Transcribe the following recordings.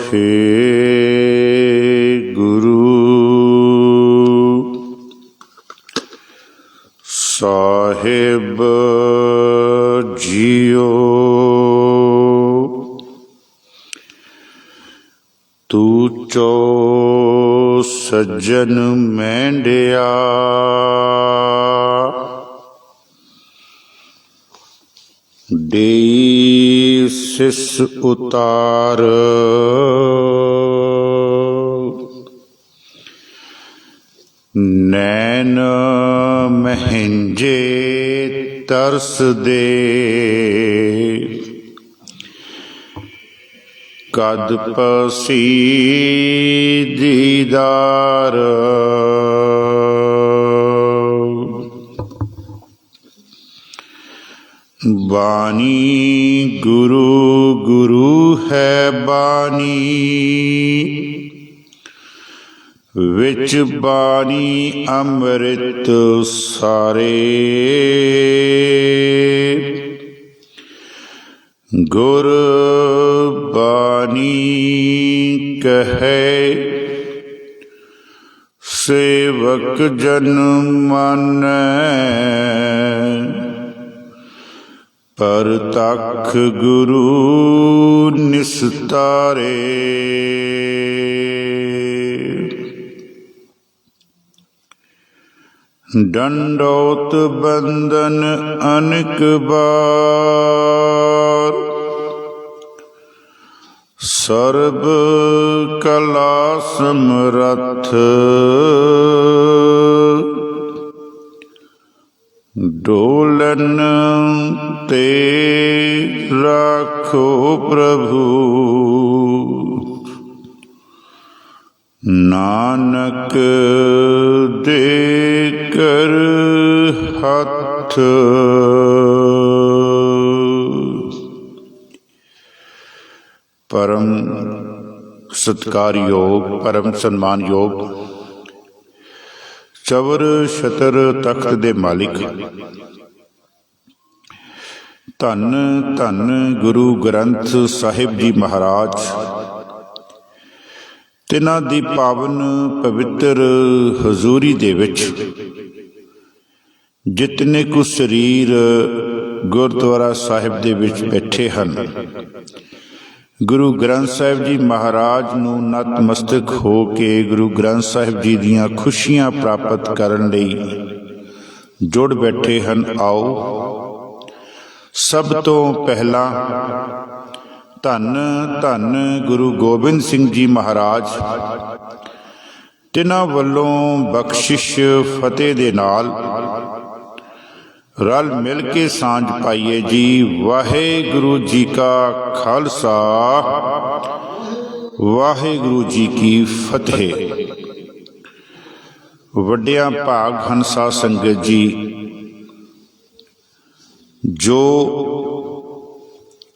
हे गुरु साहिब जियो, तू चो सज्जन मेंढिया, देई सिस उतार। नैन महंजे तरस दे, कद पसी दीदार। बानी गुरु गुरु है बानी, विच बानी अमृत सारे। गुर बानी कहे सेवक जन मानै, परतख गुरु निस्तारे। दंडौत बंदन अनेक बार, सर्ब कला समरथ। डोलन ते राखो प्रभु, नानक दे कर हथ। परम सत्कार योग, परम सम्मान योग चवर छतर तख्त दे मालिक, धन धन गुरु ग्रंथ साहिब जी महाराज, तिन्हां दी पावन पवित्र हजूरी दे विच जितने कु शरीर गुरुद्वारा साहिब दे विच बैठे हन, गुरु ग्रंथ साहिब जी महाराज नूं नतमस्तक हो के गुरु ग्रंथ साहिब जी दीयां खुशियां प्राप्त करन लई जुड़ बैठे हन। आओ सब तो पहला धन धन गुरु गोबिंद सिंह जी महाराज, तिन्हां वल्लों बख्शिश फतेह दे नाल रल मिल के सांझ पाइए जी। वाहेगुरु जी का खालसा, वाहेगुरु जी की फतेह। वड्डिया भाग हंसा संगत जी, जो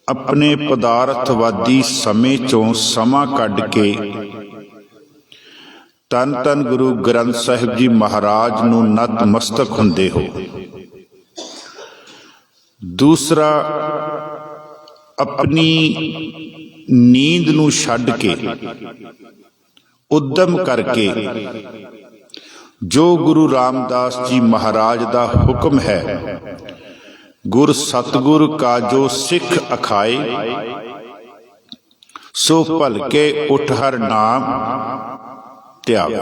अपने पदार्थवादी समय चों समा कढ के धन धन गुरु ग्रंथ साहिब जी महाराज नूं नतमस्तक हुंदे हो। दूसरा, अपनी नींद नूं छड्ड के उद्यम करके जो गुरु रामदास जी महाराज दा हुक्म है, गुर सतगुर का जो सिख अखाए, सो भलके उठ हर नाम त्यावे।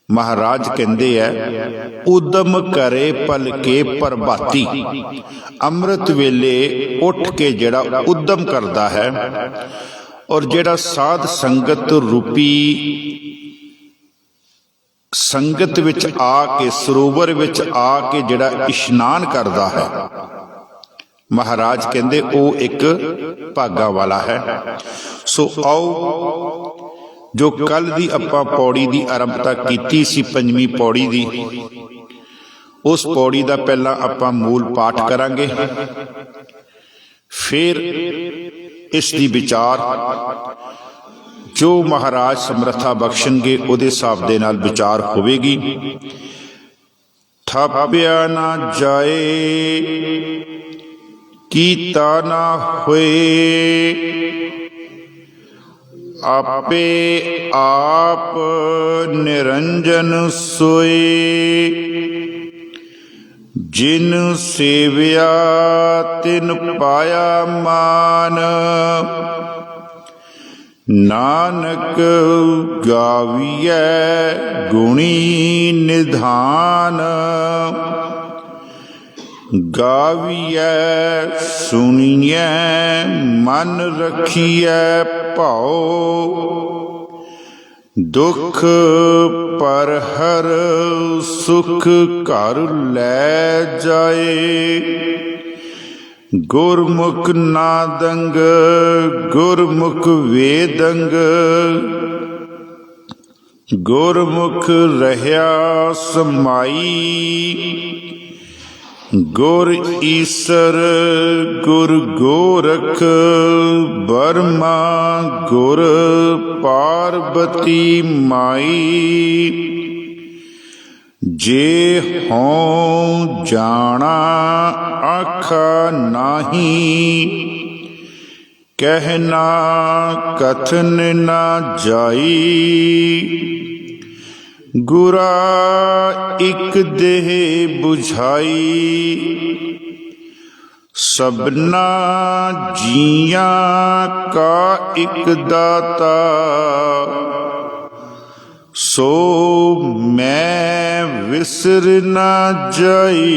महाराज कहते हैं, उद्यम करे भलके प्रभाती। अमृत वेले उठ के जेड़ा उद्यम करता है और जेड़ा साध संगत रूपी संगत विच आके सरोवर विच आके जेड़ा इशनान करता है, महाराज कहते वो एक भागा वाला है। सो आओ, जो कल दी आपां पौड़ी दी आरंभता कीती सी, पंजवीं पौड़ी दी, उस पौड़ी दा पहला आपां मूल पाठ करांगे, फिर इस दी विचार जो महाराज समर्था बख्शणगे उहदे हिसाब दे नाल विचार होवेगी। थापिया ना जाए, कीता ना होए, आपे आप निरंजन सोए। जिन सेविया तिन पाया मान। नानक गावियै गुणी निधान। गावियै सुनियै मन रखियै भाओ। दुख पर हर सुख घर लै जाए। गुरमुख नादंग गुरमुख वेदंग। गुरमुख रह्या समाई। गुर ईसर गुर गोरख। बर्मा गुर पार्वती माई। जे हों जाना आखा नाही। कहना कथन ना जाई। गुरा इक देह बुझाई। सबना जिया का इक दाता। सो मैं विसर ना जाई।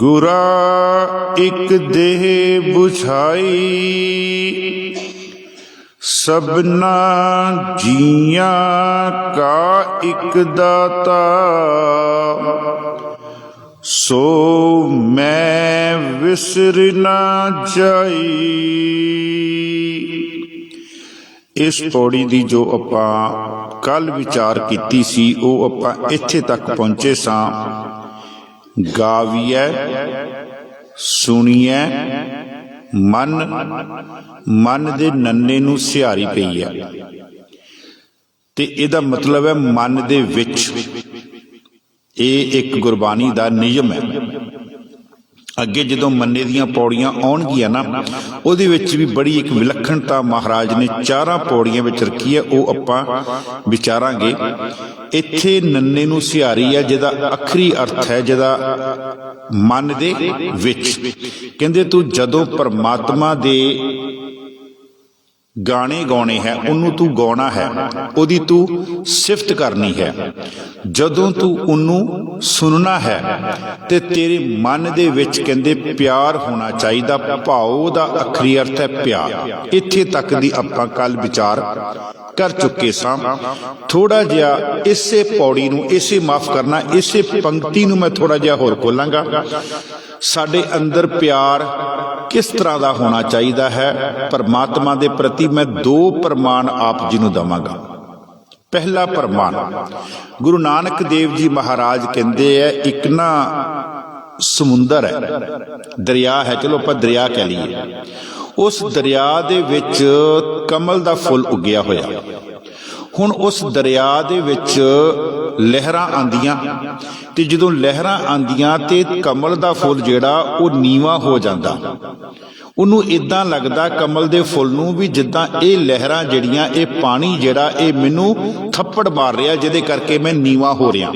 गुरा इक देह बुझाई। सबना जिया का इक दाता। सो मैं विसर ना जाई। इस पौड़ी की जो ਆਪਾਂ कल विचार की सी ਉਹ ਆਪਾਂ ਇੱਥੇ तक पहुँचे ਸਾਂ। गावियै सुनियै मन। मन दे नन्ने नूं सिहारी पई है ते इहदा मतलब है मन दे विच। ये एक गुरबाणी दा नियम है। अगे जदों मन्ने दियां पौड़ियां आउणगियां ना उहदे विच भी बड़ी एक विलक्षणता महाराज ने चारां पौड़ियां विच रखी है। वो आपां विचारांगे। इत्थे नन्ने नूं सिहारी है जिहदा अखरी अर्थ है जिहदा मन दे विच। कहंदे तू जदों परमात्मा दे गाने गाने है उन्नू तू गाना है। उहदी तू सिफत करनी है। जदों तू उन्नू सुनना है ते तेरे मन दे विच कहंदे प्यार होना चाहिए। भाव दा अखरी अर्थ है प्यार। इत्थे तक दी आपां कल विचार कर चुके सां। थोड़ा जिहा इसे पौड़ी नूं इसे माफ करना इसे पंक्ति नूं मैं थोड़ा जिहा होर खोलांगा। साडे अंदर प्यार किस तरह का होना चाहिए है परमात्मा के प्रति मैं दो प्रमाण आप जी नूं दवांगा। पहला प्रमाण गुरु नानक देव जी महाराज कहते हैं एक ना समुंदर है दरिया है। चलो आप दरिया कह लीए। उस दरिया दे विच कमल दा फुल उगिया होया। हुण उस दरिया दे विच लहरां आंदियां ते जदों लहरां आंदियां ते कमल दा फुल जिहड़ा वो नीवा हो जांदा। उन्हों इदां लगदा कमल दे फुल नूं भी जिद्दां ये लहरां जिहड़ियां ये पानी जिहड़ा ये मैनूं थप्पड़ मार रिहा जिहदे करके मैं नीवा हो रिहा।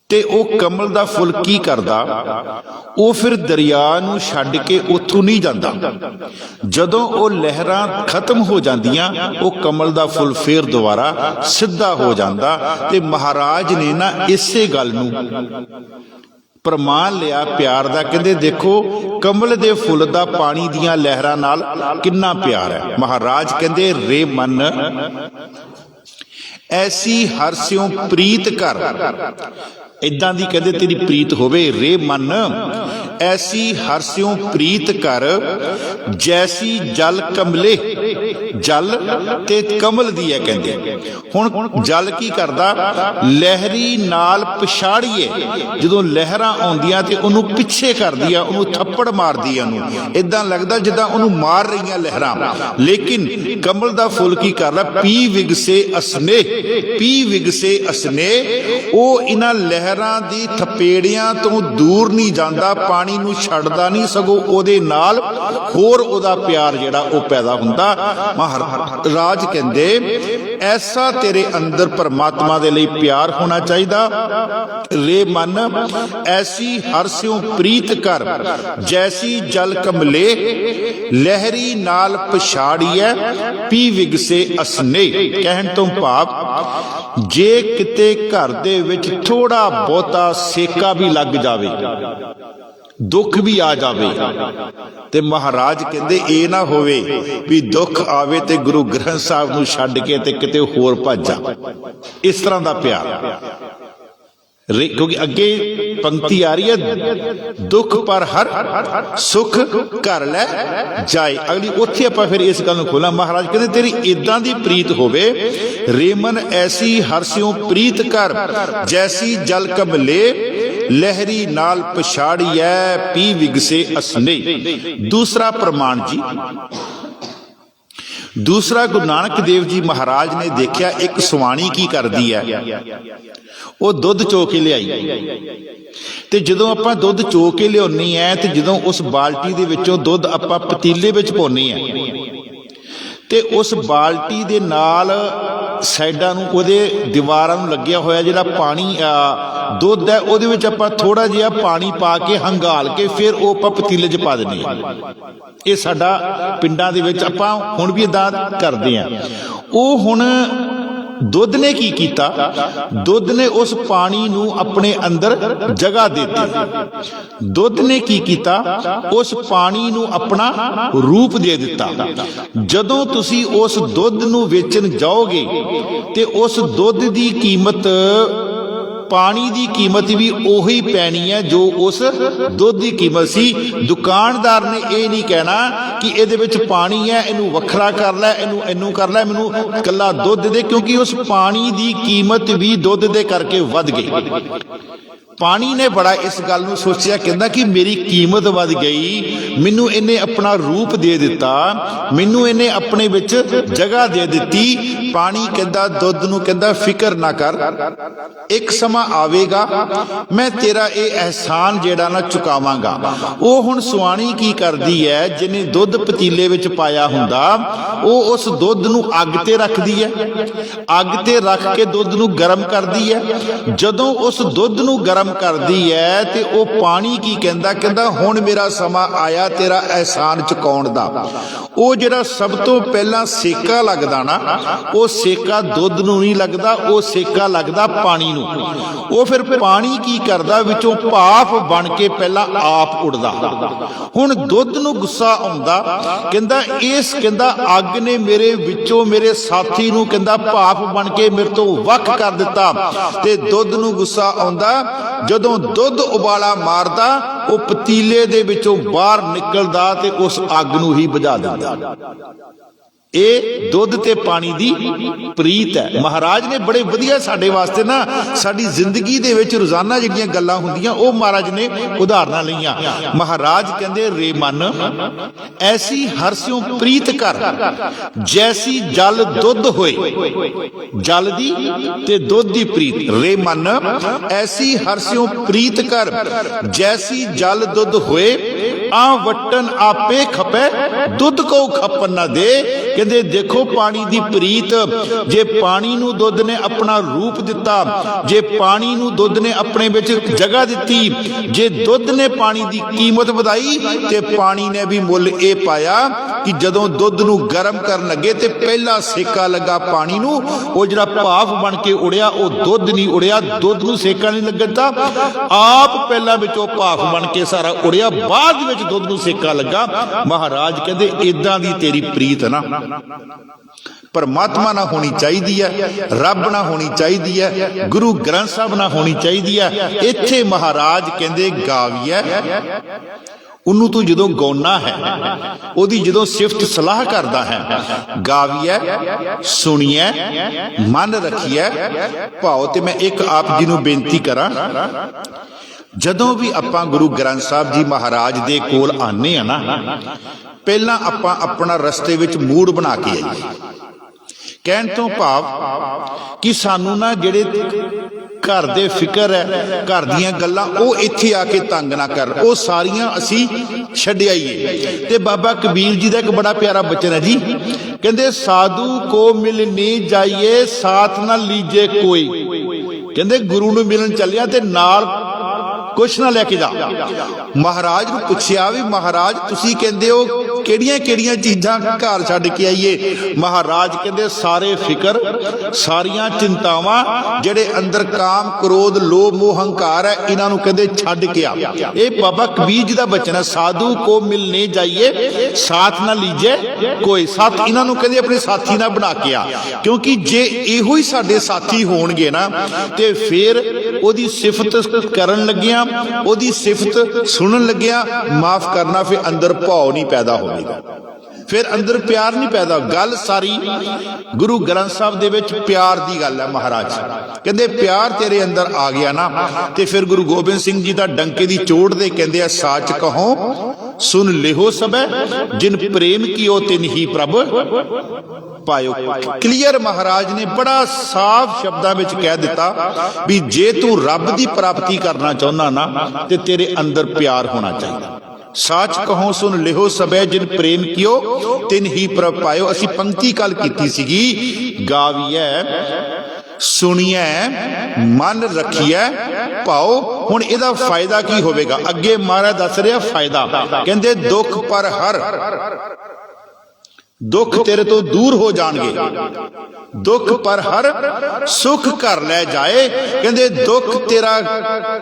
ते ओ कमल दा फुल की करदा वो फिर दरिया नूं छड्ड के उत्थों नहीं जांदा। जदों वो लहरां खत्म हो जांदियां वो कमल दा फुल फिर दोबारा सीधा हो जांदा। ते महाराज ने ना इसे गल नूं प्रमाण लिया प्यार दा। कहंदे देखो कमल दे फुल दा पानी दियां लहरां नाल किन्ना प्यार है। महाराज कहंदे रे मन ऐसी हर स्यों प्रीत कर। इदां दी कहंदे तेरी प्रीत होवे रे मन ऐसी हर स्यों प्रीत कर। जैसी जल कमले जल ते कमल दी है कहंदे। हुण जल की करदा, लहरी नाल पछाड़िए जदों लहरां आउंदियां ते उहनूं पिछे करदी आ, उहनूं थप्पड़ मारदी आ, उहनूं इदां लगदा जिद्दां उहनूं मार रहीआं लहरां। लेकिन कमल दा फुल की करदा, पी विगसे असने, पी विगसे असने, ਉਹ ਇਹਨਾਂ ਲਹਿਰਾਂ ਦੀ ਥਪੇੜਿਆਂ ਤੋਂ ਦੂਰ ਨਹੀਂ ਜਾਂਦਾ, ਪਾਣੀ ਨੂੰ ਛੱਡਦਾ ਨਹੀਂ, ਸਗੋਂ ਉਹਦੇ ਨਾਲ ਹੋਰ ਉਹਦਾ ਪਿਆਰ ਜਿਹੜਾ ਉਹ ਪੈਦਾ ਹੁੰਦਾ। ਮਹਾਰਾਜ ਕਹਿੰਦੇ ਐਸਾ ਤੇਰੇ ਅੰਦਰ ਪਰਮਾਤਮਾ ਦੇ ਲਈ ਪਿਆਰ ਹੋਣਾ ਚਾਹੀਦਾ। ਰੇ ਮਨ ਐਸੀ ਹਰ ਸਿਉ ਪ੍ਰੀਤ ਕਰ, ਜੈਸੀ ਜਲ ਕਮਲੇ, ਲਹਿਰੀ ਨਾਲ ਪਛਾੜੀਐ, ਪੀ ਵਿਗਸੇ ਅਸਨੇ। ਕਹਿਣ ਤੋਂ ਭਾਵ ਜੇ ਕਿਤੇ ਘਰ ਦੇ ਵਿੱਚ ਥੋੜਾ ਬਹੁਤਾ ਸੇਕਾ ਵੀ ਲੱਗ ਜਾਵੇ, ਦੁੱਖ ਵੀ ਆ ਜਾਵੇ, ਤੇ ਮਹਾਰਾਜ ਕਹਿੰਦੇ ਇਹ ਨਾ ਹੋਵੇ ਵੀ ਦੁੱਖ ਆਵੇ ਤੇ ਗੁਰੂ ਗ੍ਰੰਥ ਸਾਹਿਬ ਨੂੰ ਛੱਡ ਕੇ ਤੇ ਕਿਤੇ ਹੋਰ ਭੱਜ ਜਾ। ਇਸ ਤਰ੍ਹਾਂ ਦਾ ਪਿਆਰ, क्योंकि अगे पंक्ति आ रही है, दुख पर हर सुख कर लै जाए। अगली उत्थे आपां फिर इस गल नूं खोलां। महाराज कहते तेरी इदां दी प्रीत होवे, रेमन ऐसी हर सियों प्रीत कर, जैसी जल कमले, लहरी नाल पछाड़िए, पी विगसे असने। दूसरा प्रमाण जी, दूसरा गुरु नानक देव जी महाराज ने देखिया एक सुवाणी की करदी है, ਉਹ ਦੁੱਧ ਚੋ ਕੇ ਲਿਆਈ। ਤੇ ਜਦੋਂ ਆਪਾਂ ਦੁੱਧ ਚੋ ਕੇ ਲਿਆਉਣੀ ਹੈ ਤੇ ਜਦੋਂ ਉਸ ਬਾਲਟੀ ਦੇ ਵਿੱਚੋਂ ਦੁੱਧ ਆਪਾਂ ਪਤੀਲੇ ਵਿੱਚ ਪਾਉਣੀ ਹੈ ਤੇ ਉਸ ਬਾਲਟੀ ਦੇ ਨਾਲ ਸਾਈਡਾਂ ਨੂੰ ਉਹਦੇ ਦੀਵਾਰਾਂ ਨੂੰ ਲੱਗਿਆ ਹੋਇਆ ਜਿਹੜਾ ਪਾਣੀ ਦੁੱਧ ਹੈ ਉਹਦੇ ਵਿੱਚ ਆਪਾਂ ਥੋੜਾ ਜਿਹਾ ਪਾਣੀ ਪਾ ਕੇ ਹੰਗਾਲ ਕੇ ਫਿਰ ਉਹ ਆਪਾਂ ਪਤੀਲੇ 'ਚ ਪਾ ਦਿੰਦੇ ਹਾਂ। ਇਹ ਸਾਡਾ ਪਿੰਡਾਂ ਦੇ ਵਿੱਚ ਆਪਾਂ ਹੁਣ ਵੀ ਇਦਾਂ ਕਰਦੇ ਹਾਂ। ਉਹ ਹੁਣ ਦੁੱਧ ਨੇ ਕੀ ਕੀਤਾ, ਦੁੱਧ ਨੇ ਉਸ ਪਾਣੀ ਨੂੰ ਆਪਣੇ ਅੰਦਰ ਜਗ੍ਹਾ ਦੇ ਦਿੱਤੀ। ਦੁੱਧ ਨੇ ਕੀ ਕੀਤਾ, ਉਸ ਪਾਣੀ ਨੂੰ ਆਪਣਾ ਰੂਪ ਦੇ ਦਿੱਤਾ। ਜਦੋਂ ਤੁਸੀਂ ਉਸ ਦੁੱਧ ਨੂੰ ਵੇਚਣ ਜਾਓਗੇ ਤੇ ਉਸ ਦੁੱਧ ਦੀ ਕੀਮਤ, ਪਾਣੀ ਦੀ ਕੀਮਤ ਵੀ ਉਹੀ ਪੈਣੀ ਹੈ ਜੋ ਉਸ ਦੁੱਧ ਦੀ ਕੀਮਤ ਸੀ। ਦੁਕਾਨਦਾਰ ਨੇ ਇਹ ਨਹੀਂ ਕਹਿਣਾ ਕਿ ਇਹਦੇ ਵਿੱਚ ਪਾਣੀ ਹੈ, ਇਹਨੂੰ ਵੱਖਰਾ ਕਰ ਲੈ, ਇਹਨੂੰ ਕਰ ਲੈ, ਮੈਨੂੰ ਇਕੱਲਾ ਦੁੱਧ ਦੇ, ਕਿਉਂਕਿ ਉਸ ਪਾਣੀ ਦੀ ਕੀਮਤ ਵੀ ਦੁੱਧ ਦੇ ਕਰਕੇ ਵੱਧ ਗਈ। ਪਾਣੀ ਨੇ ਬੜਾ ਇਸ ਗੱਲ ਨੂੰ ਸੋਚਿਆ, ਕਹਿੰਦਾ ਕਿ ਮੇਰੀ ਕੀਮਤ ਵੱਧ ਗਈ, ਮੈਨੂੰ ਇਹਨੇ ਆਪਣਾ ਰੂਪ ਦੇ ਦਿੱਤਾ, ਮੈਨੂੰ ਇਹਨੇ ਆਪਣੇ ਵਿੱਚ ਜਗ੍ਹਾ ਦੇ ਦਿੱਤੀ। ਪਾਣੀ ਕਹਿੰਦਾ ਦੁੱਧ ਨੂੰ, ਕਹਿੰਦਾ ਫਿਕਰ ਨਾ ਕਰ, ਇੱਕ ਸਮਾਂ ਆਵੇਗਾ ਮੈਂ ਤੇਰਾ ਇਹ ਅਹਿਸਾਨ ਜਿਹੜਾ ਨਾ ਚੁਕਾਵਾਂਗਾ। ਉਹ ਹੁਣ ਸੁਆਣੀ ਕੀ ਕਰਦੀ ਹੈ, ਜਿਹਨੇ ਦੁੱਧ ਪਤੀਲੇ ਵਿੱਚ ਪਾਇਆ ਹੁੰਦਾ ਉਹ ਉਸ ਦੁੱਧ ਨੂੰ ਅੱਗ ਤੇ ਰੱਖਦੀ ਹੈ, ਅੱਗ ਤੇ ਰੱਖ ਕੇ ਦੁੱਧ ਨੂੰ ਗਰਮ ਕਰਦੀ ਹੈ। ਜਦੋਂ ਉਸ ਦੁੱਧ ਨੂੰ ਗਰਮ ਕਰਦੀ ਹੈ ਤੇ ਉਹ ਪਾਣੀ ਕੀ ਕਹਿੰਦਾ, ਕਹਿੰਦਾ ਹੁਣ ਮੇਰਾ ਸਮਾਂ ਆਇਆ ਤੇਰਾ ਅਹਿਸਾਨ ਚੁਕਾਉਣ ਦਾ। ਉਹ ਜਿਹੜਾ ਸਭ ਤੋਂ ਪਹਿਲਾਂ ਸੇਕਾ ਲੱਗਦਾ ਨਾ, ਉਹ ਸੇਕਾ ਦੁੱਧ ਨੂੰ ਨਹੀਂ ਲੱਗਦਾ, ਉਹ ਸੇਕਾ ਲੱਗਦਾ ਪਾਣੀ ਨੂੰ। ਉਹ ਫਿਰ ਪਾਣੀ ਕੀ ਕਰਦਾ, ਵਿੱਚੋਂ ਭਾਫ ਬਣ ਕੇ ਪਹਿਲਾਂ ਆਪ ਉੱਡਦਾ। ਹੁਣ ਦੁੱਧ ਨੂੰ ਗੁੱਸਾ ਆਉਂਦਾ, ਕਹਿੰਦਾ ਇਸ, ਕਹਿੰਦਾ ਅੱਗ ਨੇ ਮੇਰੇ ਵਿੱਚੋਂ ਮੇਰੇ ਸਾਥੀ ਨੂੰ, ਕਹਿੰਦਾ ਭਾਫ ਬਣ ਕੇ ਮੇਰੇ ਤੋਂ ਵੱਖ ਕਰ ਦਿੱਤਾ। ਤੇ ਦੁੱਧ ਨੂੰ ਗੁੱਸਾ ਆਉਂਦਾ, ਜਦੋਂ ਦੁੱਧ ਉਬਾਲਾ ਮਾਰਦਾ ਉਹ ਪਤੀਲੇ ਦੇ ਵਿੱਚੋਂ ਬਾਹਰ ਨਿਕਲਦਾ ਤੇ ਉਸ ਅੱਗ ਨੂੰ ਹੀ ਬੁਝਾ ਦਿੰਦਾ। ਇਹ ਦੁੱਧ ਤੇ ਪਾਣੀ ਦੀ ਪ੍ਰੀਤ ਹੈ। ਮਹਾਰਾਜ ਨੇ ਬੜੇ ਵਧੀਆ ਸਾਡੇ ਵਾਸਤੇ ਨਾ, ਸਾਡੀ ਜ਼ਿੰਦਗੀ ਦੇ ਵਿੱਚ ਰੋਜ਼ਾਨਾ ਜਿਹੜੀਆਂ ਗੱਲਾਂ ਹੁੰਦੀਆਂ ਉਹ ਮਹਾਰਾਜ ਨੇ ਉਦਾਹਰਨਾਂ ਲਈਆਂ। ਮਹਾਰਾਜ ਕਹਿੰਦੇ ਰੇ ਮਨ ਐਸੀ ਹਰ ਸਿਉ ਪ੍ਰੀਤ ਕਰ, ਜੈਸੀ ਜਲ ਦੁੱਧ ਹੋਏ। ਜਲ ਦੀ ਤੇ ਦੁੱਧ ਦੀ ਪ੍ਰੀਤ। ਰੇ ਮਨ ਐਸੀ ਹਰ ਸਿਉ ਪ੍ਰੀਤ ਕਰ, ਜੈਸੀ ਜਲ ਦੁੱਧ ਹੋਏ। ਆ ਵਟਨ ਆਪੇ ਖਪੇ, ਦੁੱਧ ਕੋ ਖਪਨ ਨਾ ਦੇ। ਕਹਿੰਦੇ ਦੇਖੋ ਪਾਣੀ ਦੀ ਪ੍ਰੀਤ, ਜੇ ਪਾਣੀ ਨੂੰ ਦੁੱਧ ਨੇ ਆਪਣਾ ਰੂਪ ਦਿੱਤਾ, ਜੇ ਪਾਣੀ ਨੂੰ ਦੁੱਧ ਨੇ ਆਪਣੇ ਵਿੱਚ ਜਗ੍ਹਾ ਦਿੱਤੀ, ਜੇ ਦੁੱਧ ਨੇ ਪਾਣੀ ਦੀ ਕੀਮਤ ਵਧਾਈ ਤੇ ਪਾਣੀ ਨੇ ਵੀ ਮੁੱਲ ਇਹ ਪਾਇਆ ਕਿ ਜਦੋਂ ਦੁੱਧ ਨੂੰ ਗਰਮ ਕਰਨ ਲੱਗੇ ਤੇ ਪਹਿਲਾ ਸੇਕਾ ਲੱਗਾ ਪਾਣੀ ਨੂੰ, ਉਹ ਜਿਹੜਾ ਭਾਫ ਬਣ ਕੇ ਉੜਿਆ ਉਹ ਦੁੱਧ ਨਹੀਂ ਉੜਿਆ, ਦੁੱਧ ਨੂੰ ਸੇਕਾ ਨਹੀਂ ਲੱਗਦਾ, ਆਪ ਪਹਿਲਾਂ ਵਿੱਚੋਂ ਭਾਫ ਬਣ ਕੇ ਸਾਰਾ ਉੜਿਆ, ਬਾਅਦ ਵਿੱਚ ਦੁੱਧ ਨੂੰ ਸੇਕਾ ਲੱਗਾ। ਮਹਾਰਾਜ ਕਹਿੰਦੇ ਇਦਾਂ ਦੀ ਤੇਰੀ ਪ੍ਰੀਤ ਨਾ ਪਰਮਾਤਮਾ ਨਾਲ ਹੋਣੀ ਚਾਹੀਦੀ ਹੈ, ਰੱਬ ਨਾਲ ਹੋਣੀ ਚਾਹੀਦੀ ਹੈ, ਗੁਰੂ ਗ੍ਰੰਥ ਸਾਹਿਬ ਨਾਲ ਹੋਣੀ ਚਾਹੀਦੀ ਹੈ। ਇੱਥੇ ਮਹਾਰਾਜ ਕਹਿੰਦੇ ਗਾਵੀਐ ਉਹਨੂੰ ਤੂੰ ਜਦੋਂ ਗਾਉਣਾ ਹੈ, ਉਹਦੀ ਜਦੋਂ ਸਿਫਤ ਸਲਾਹ ਕਰਦਾ ਹੈ, ਗਾਵੀਐ ਸੁਣੀਐ ਮਨ ਰੱਖੀਐ ਭਾਉ। ਤੇ ਮੈਂ ਇੱਕ ਆਪ ਜੀ ਨੂੰ ਬੇਨਤੀ ਕਰਾਂ, ਜਦੋਂ ਵੀ ਆਪਾਂ ਗੁਰੂ ਗ੍ਰੰਥ ਸਾਹਿਬ ਜੀ ਮਹਾਰਾਜ ਦੇ ਕੋਲ ਆਨੇ ਆ ਨਾ, ਪਹਿਲਾਂ ਆਪਾਂ ਆਪਣਾ ਰਸਤੇ ਵਿੱਚ ਮੂਡ ਬਣਾ ਕੇ ਆਈਏ। ਕਹਿਣ ਤੋਂ ਭਾਵ ਕਿ ਸਾਨੂੰ ਨਾ ਜਿਹੜੇ ਘਰ ਦੇ ਫਿਕਰ ਹੈ, ਘਰ ਦੀਆਂ ਗੱਲਾਂ, ਉਹ ਇੱਥੇ ਆ ਕੇ ਤੰਗ ਨਾ ਕਰਨ, ਉਹ ਸਾਰੀਆਂ ਅਸੀਂ ਛੱਡ ਆਈਏ। ਤੇ ਬਾਬਾ ਕਬੀਰ ਜੀ ਦਾ ਇੱਕ ਬੜਾ ਪਿਆਰਾ ਬਚਨ ਹੈ ਜੀ, ਕਹਿੰਦੇ ਸਾਧੂ ਕੋ ਮਿਲਨੀ ਜਾਈਏ ਸਾਥ ਨਾ ਲੀਜੇ ਕੋਈ। ਕਹਿੰਦੇ ਗੁਰੂ ਨੂੰ ਮਿਲਣ ਚੱਲਿਆ ਤੇ ਨਾਲ ਕੁਛ ਨਾ ਲੈ ਕੇ ਜਾ। ਮਹਾਰਾਜ ਨੂੰ ਪੁੱਛਿਆ ਵੀ ਮਹਾਰਾਜ ਤੁਸੀਂ ਕਹਿੰਦੇ ਹੋ ਕਿਹੜੀਆਂ ਕਿਹੜੀਆਂ ਚੀਜ਼ਾਂ ਘਰ ਛੱਡ ਕੇ ਆਈਏ? ਮਹਾਰਾਜ ਕਹਿੰਦੇ ਸਾਰੇ ਫਿਕਰ, ਸਾਰੀਆਂ ਚਿੰਤਾਵਾਂ, ਜਿਹੜੇ ਅੰਦਰ ਕਾਮ ਕ੍ਰੋਧ ਲੋਭ ਮੋਹ ਹੰਕਾਰ ਹੈ, ਇਹਨਾਂ ਨੂੰ ਕਹਿੰਦੇ ਛੱਡ ਕੇ ਆ। ਇਹ ਬਾਬਾ ਕਬੀਰ ਜੀ ਦਾ ਬਚਨ ਹੈ, ਸਾਧੂ ਕੋ ਮਿਲਨੇ ਜਾਈਏ ਸਾਥ ਨਾ ਲੀਜੇ ਕੋਈ। ਸਾਥ ਇਹਨਾਂ ਨੂੰ ਕਹਿੰਦੇ ਆਪਣੇ ਸਾਥੀ ਨਾ ਬਣਾ ਕੇ ਆ, ਕਿਉਂਕਿ ਜੇ ਇਹੋ ਹੀ ਸਾਡੇ ਸਾਥੀ ਹੋਣਗੇ ਨਾ ਤੇ ਫਿਰ ਉਹਦੀ ਸਿਫਤ ਕਰਨ ਲੱਗਿਆ, ਉਹਦੀ ਸਿਫਤ ਸੁਣਨ ਲੱਗਿਆ, ਮਾਫ ਕਰਨਾ, ਫਿਰ ਅੰਦਰ ਭਾਵ ਨਹੀਂ ਪੈਦਾ ਹੋਵੇਗਾ, ਫਿਰ ਅੰਦਰ ਪਿਆਰ ਨਹੀਂ ਪੈਦਾ। ਗੱਲ ਸਾਰੀ ਗੁਰੂ ਗ੍ਰੰਥ ਸਾਹਿਬ ਦੇ ਵਿੱਚ ਪਿਆਰ ਦੀ ਗੱਲ ਹੈ। ਮਹਾਰਾਜ ਕਹਿੰਦੇ ਪਿਆਰ ਤੇਰੇ ਅੰਦਰ ਆ ਗਿਆ ਨਾ ਤੇ ਫਿਰ ਗੁਰੂ ਗੋਬਿੰਦ ਸਿੰਘ ਜੀ ਦਾ ਡੰਕੇ ਦੀ ਚੋਟ ਦੇ ਕਹਿੰਦੇ ਆ, ਸਾਚ ਕਹੋ ਸੁਨ ਲਿਹੋ ਸਭੈ ਜਿਨ ਪ੍ਰੇਮ ਕੀਓ ਤਿਨ ਹੀ ਪ੍ਰਭ ਪਾਇਓ। ਕਲੀਅਰ ਮਹਾਰਾਜ ਨੇ ਬੜਾ ਸਾਫ਼ ਸ਼ਬਦਾਂ ਵਿੱਚ ਕਹਿ ਦਿੱਤਾ ਵੀ ਜੇ ਤੂੰ ਰੱਬ ਦੀ ਪ੍ਰਾਪਤੀ ਕਰਨਾ ਚਾਹੁੰਦਾ ਨਾ ਤੇ ਤੇਰੇ ਅੰਦਰ ਪਿਆਰ ਹੋਣਾ ਚਾਹੀਦਾ। ਸਾਚ ਕਹੋ ਸੁਨ ਲਿਹੋ ਸਭੈ ਜਿਨ ਪ੍ਰੇਮ ਕੀਓ ਤਿਨ ਹੀ ਪ੍ਰਭ ਪਾਇਓ। ਅਸੀਂ ਪੰਕਤੀ ਕੱਲ ਕੀਤੀ ਸੀਗੀ, ਗਾਵੀਐ ਸੁਣੀਐ ਮਨ ਰੱਖੀਐ ਭਾਉ। ਹੁਣ ਇਹਦਾ ਫਾਇਦਾ ਕੀ ਹੋਵੇਗਾ? ਅੱਗੇ ਮਹਾਰਾਜ ਦੱਸ ਰਿਹਾ ਫਾਇਦਾ, ਕਹਿੰਦੇ ਦੁੱਖ ਪਰ ਹਰ, ਦੁੱਖ ਤੇਰੇ ਤੋਂ ਦੂਰ ਹੋ ਜਾਣਗੇ। ਦੁੱਖ ਪਰ ਹਰ ਸੁਖ ਘਰ ਲੈ ਜਾਏ, ਕਹਿੰਦੇ ਦੁੱਖ ਤੇਰਾ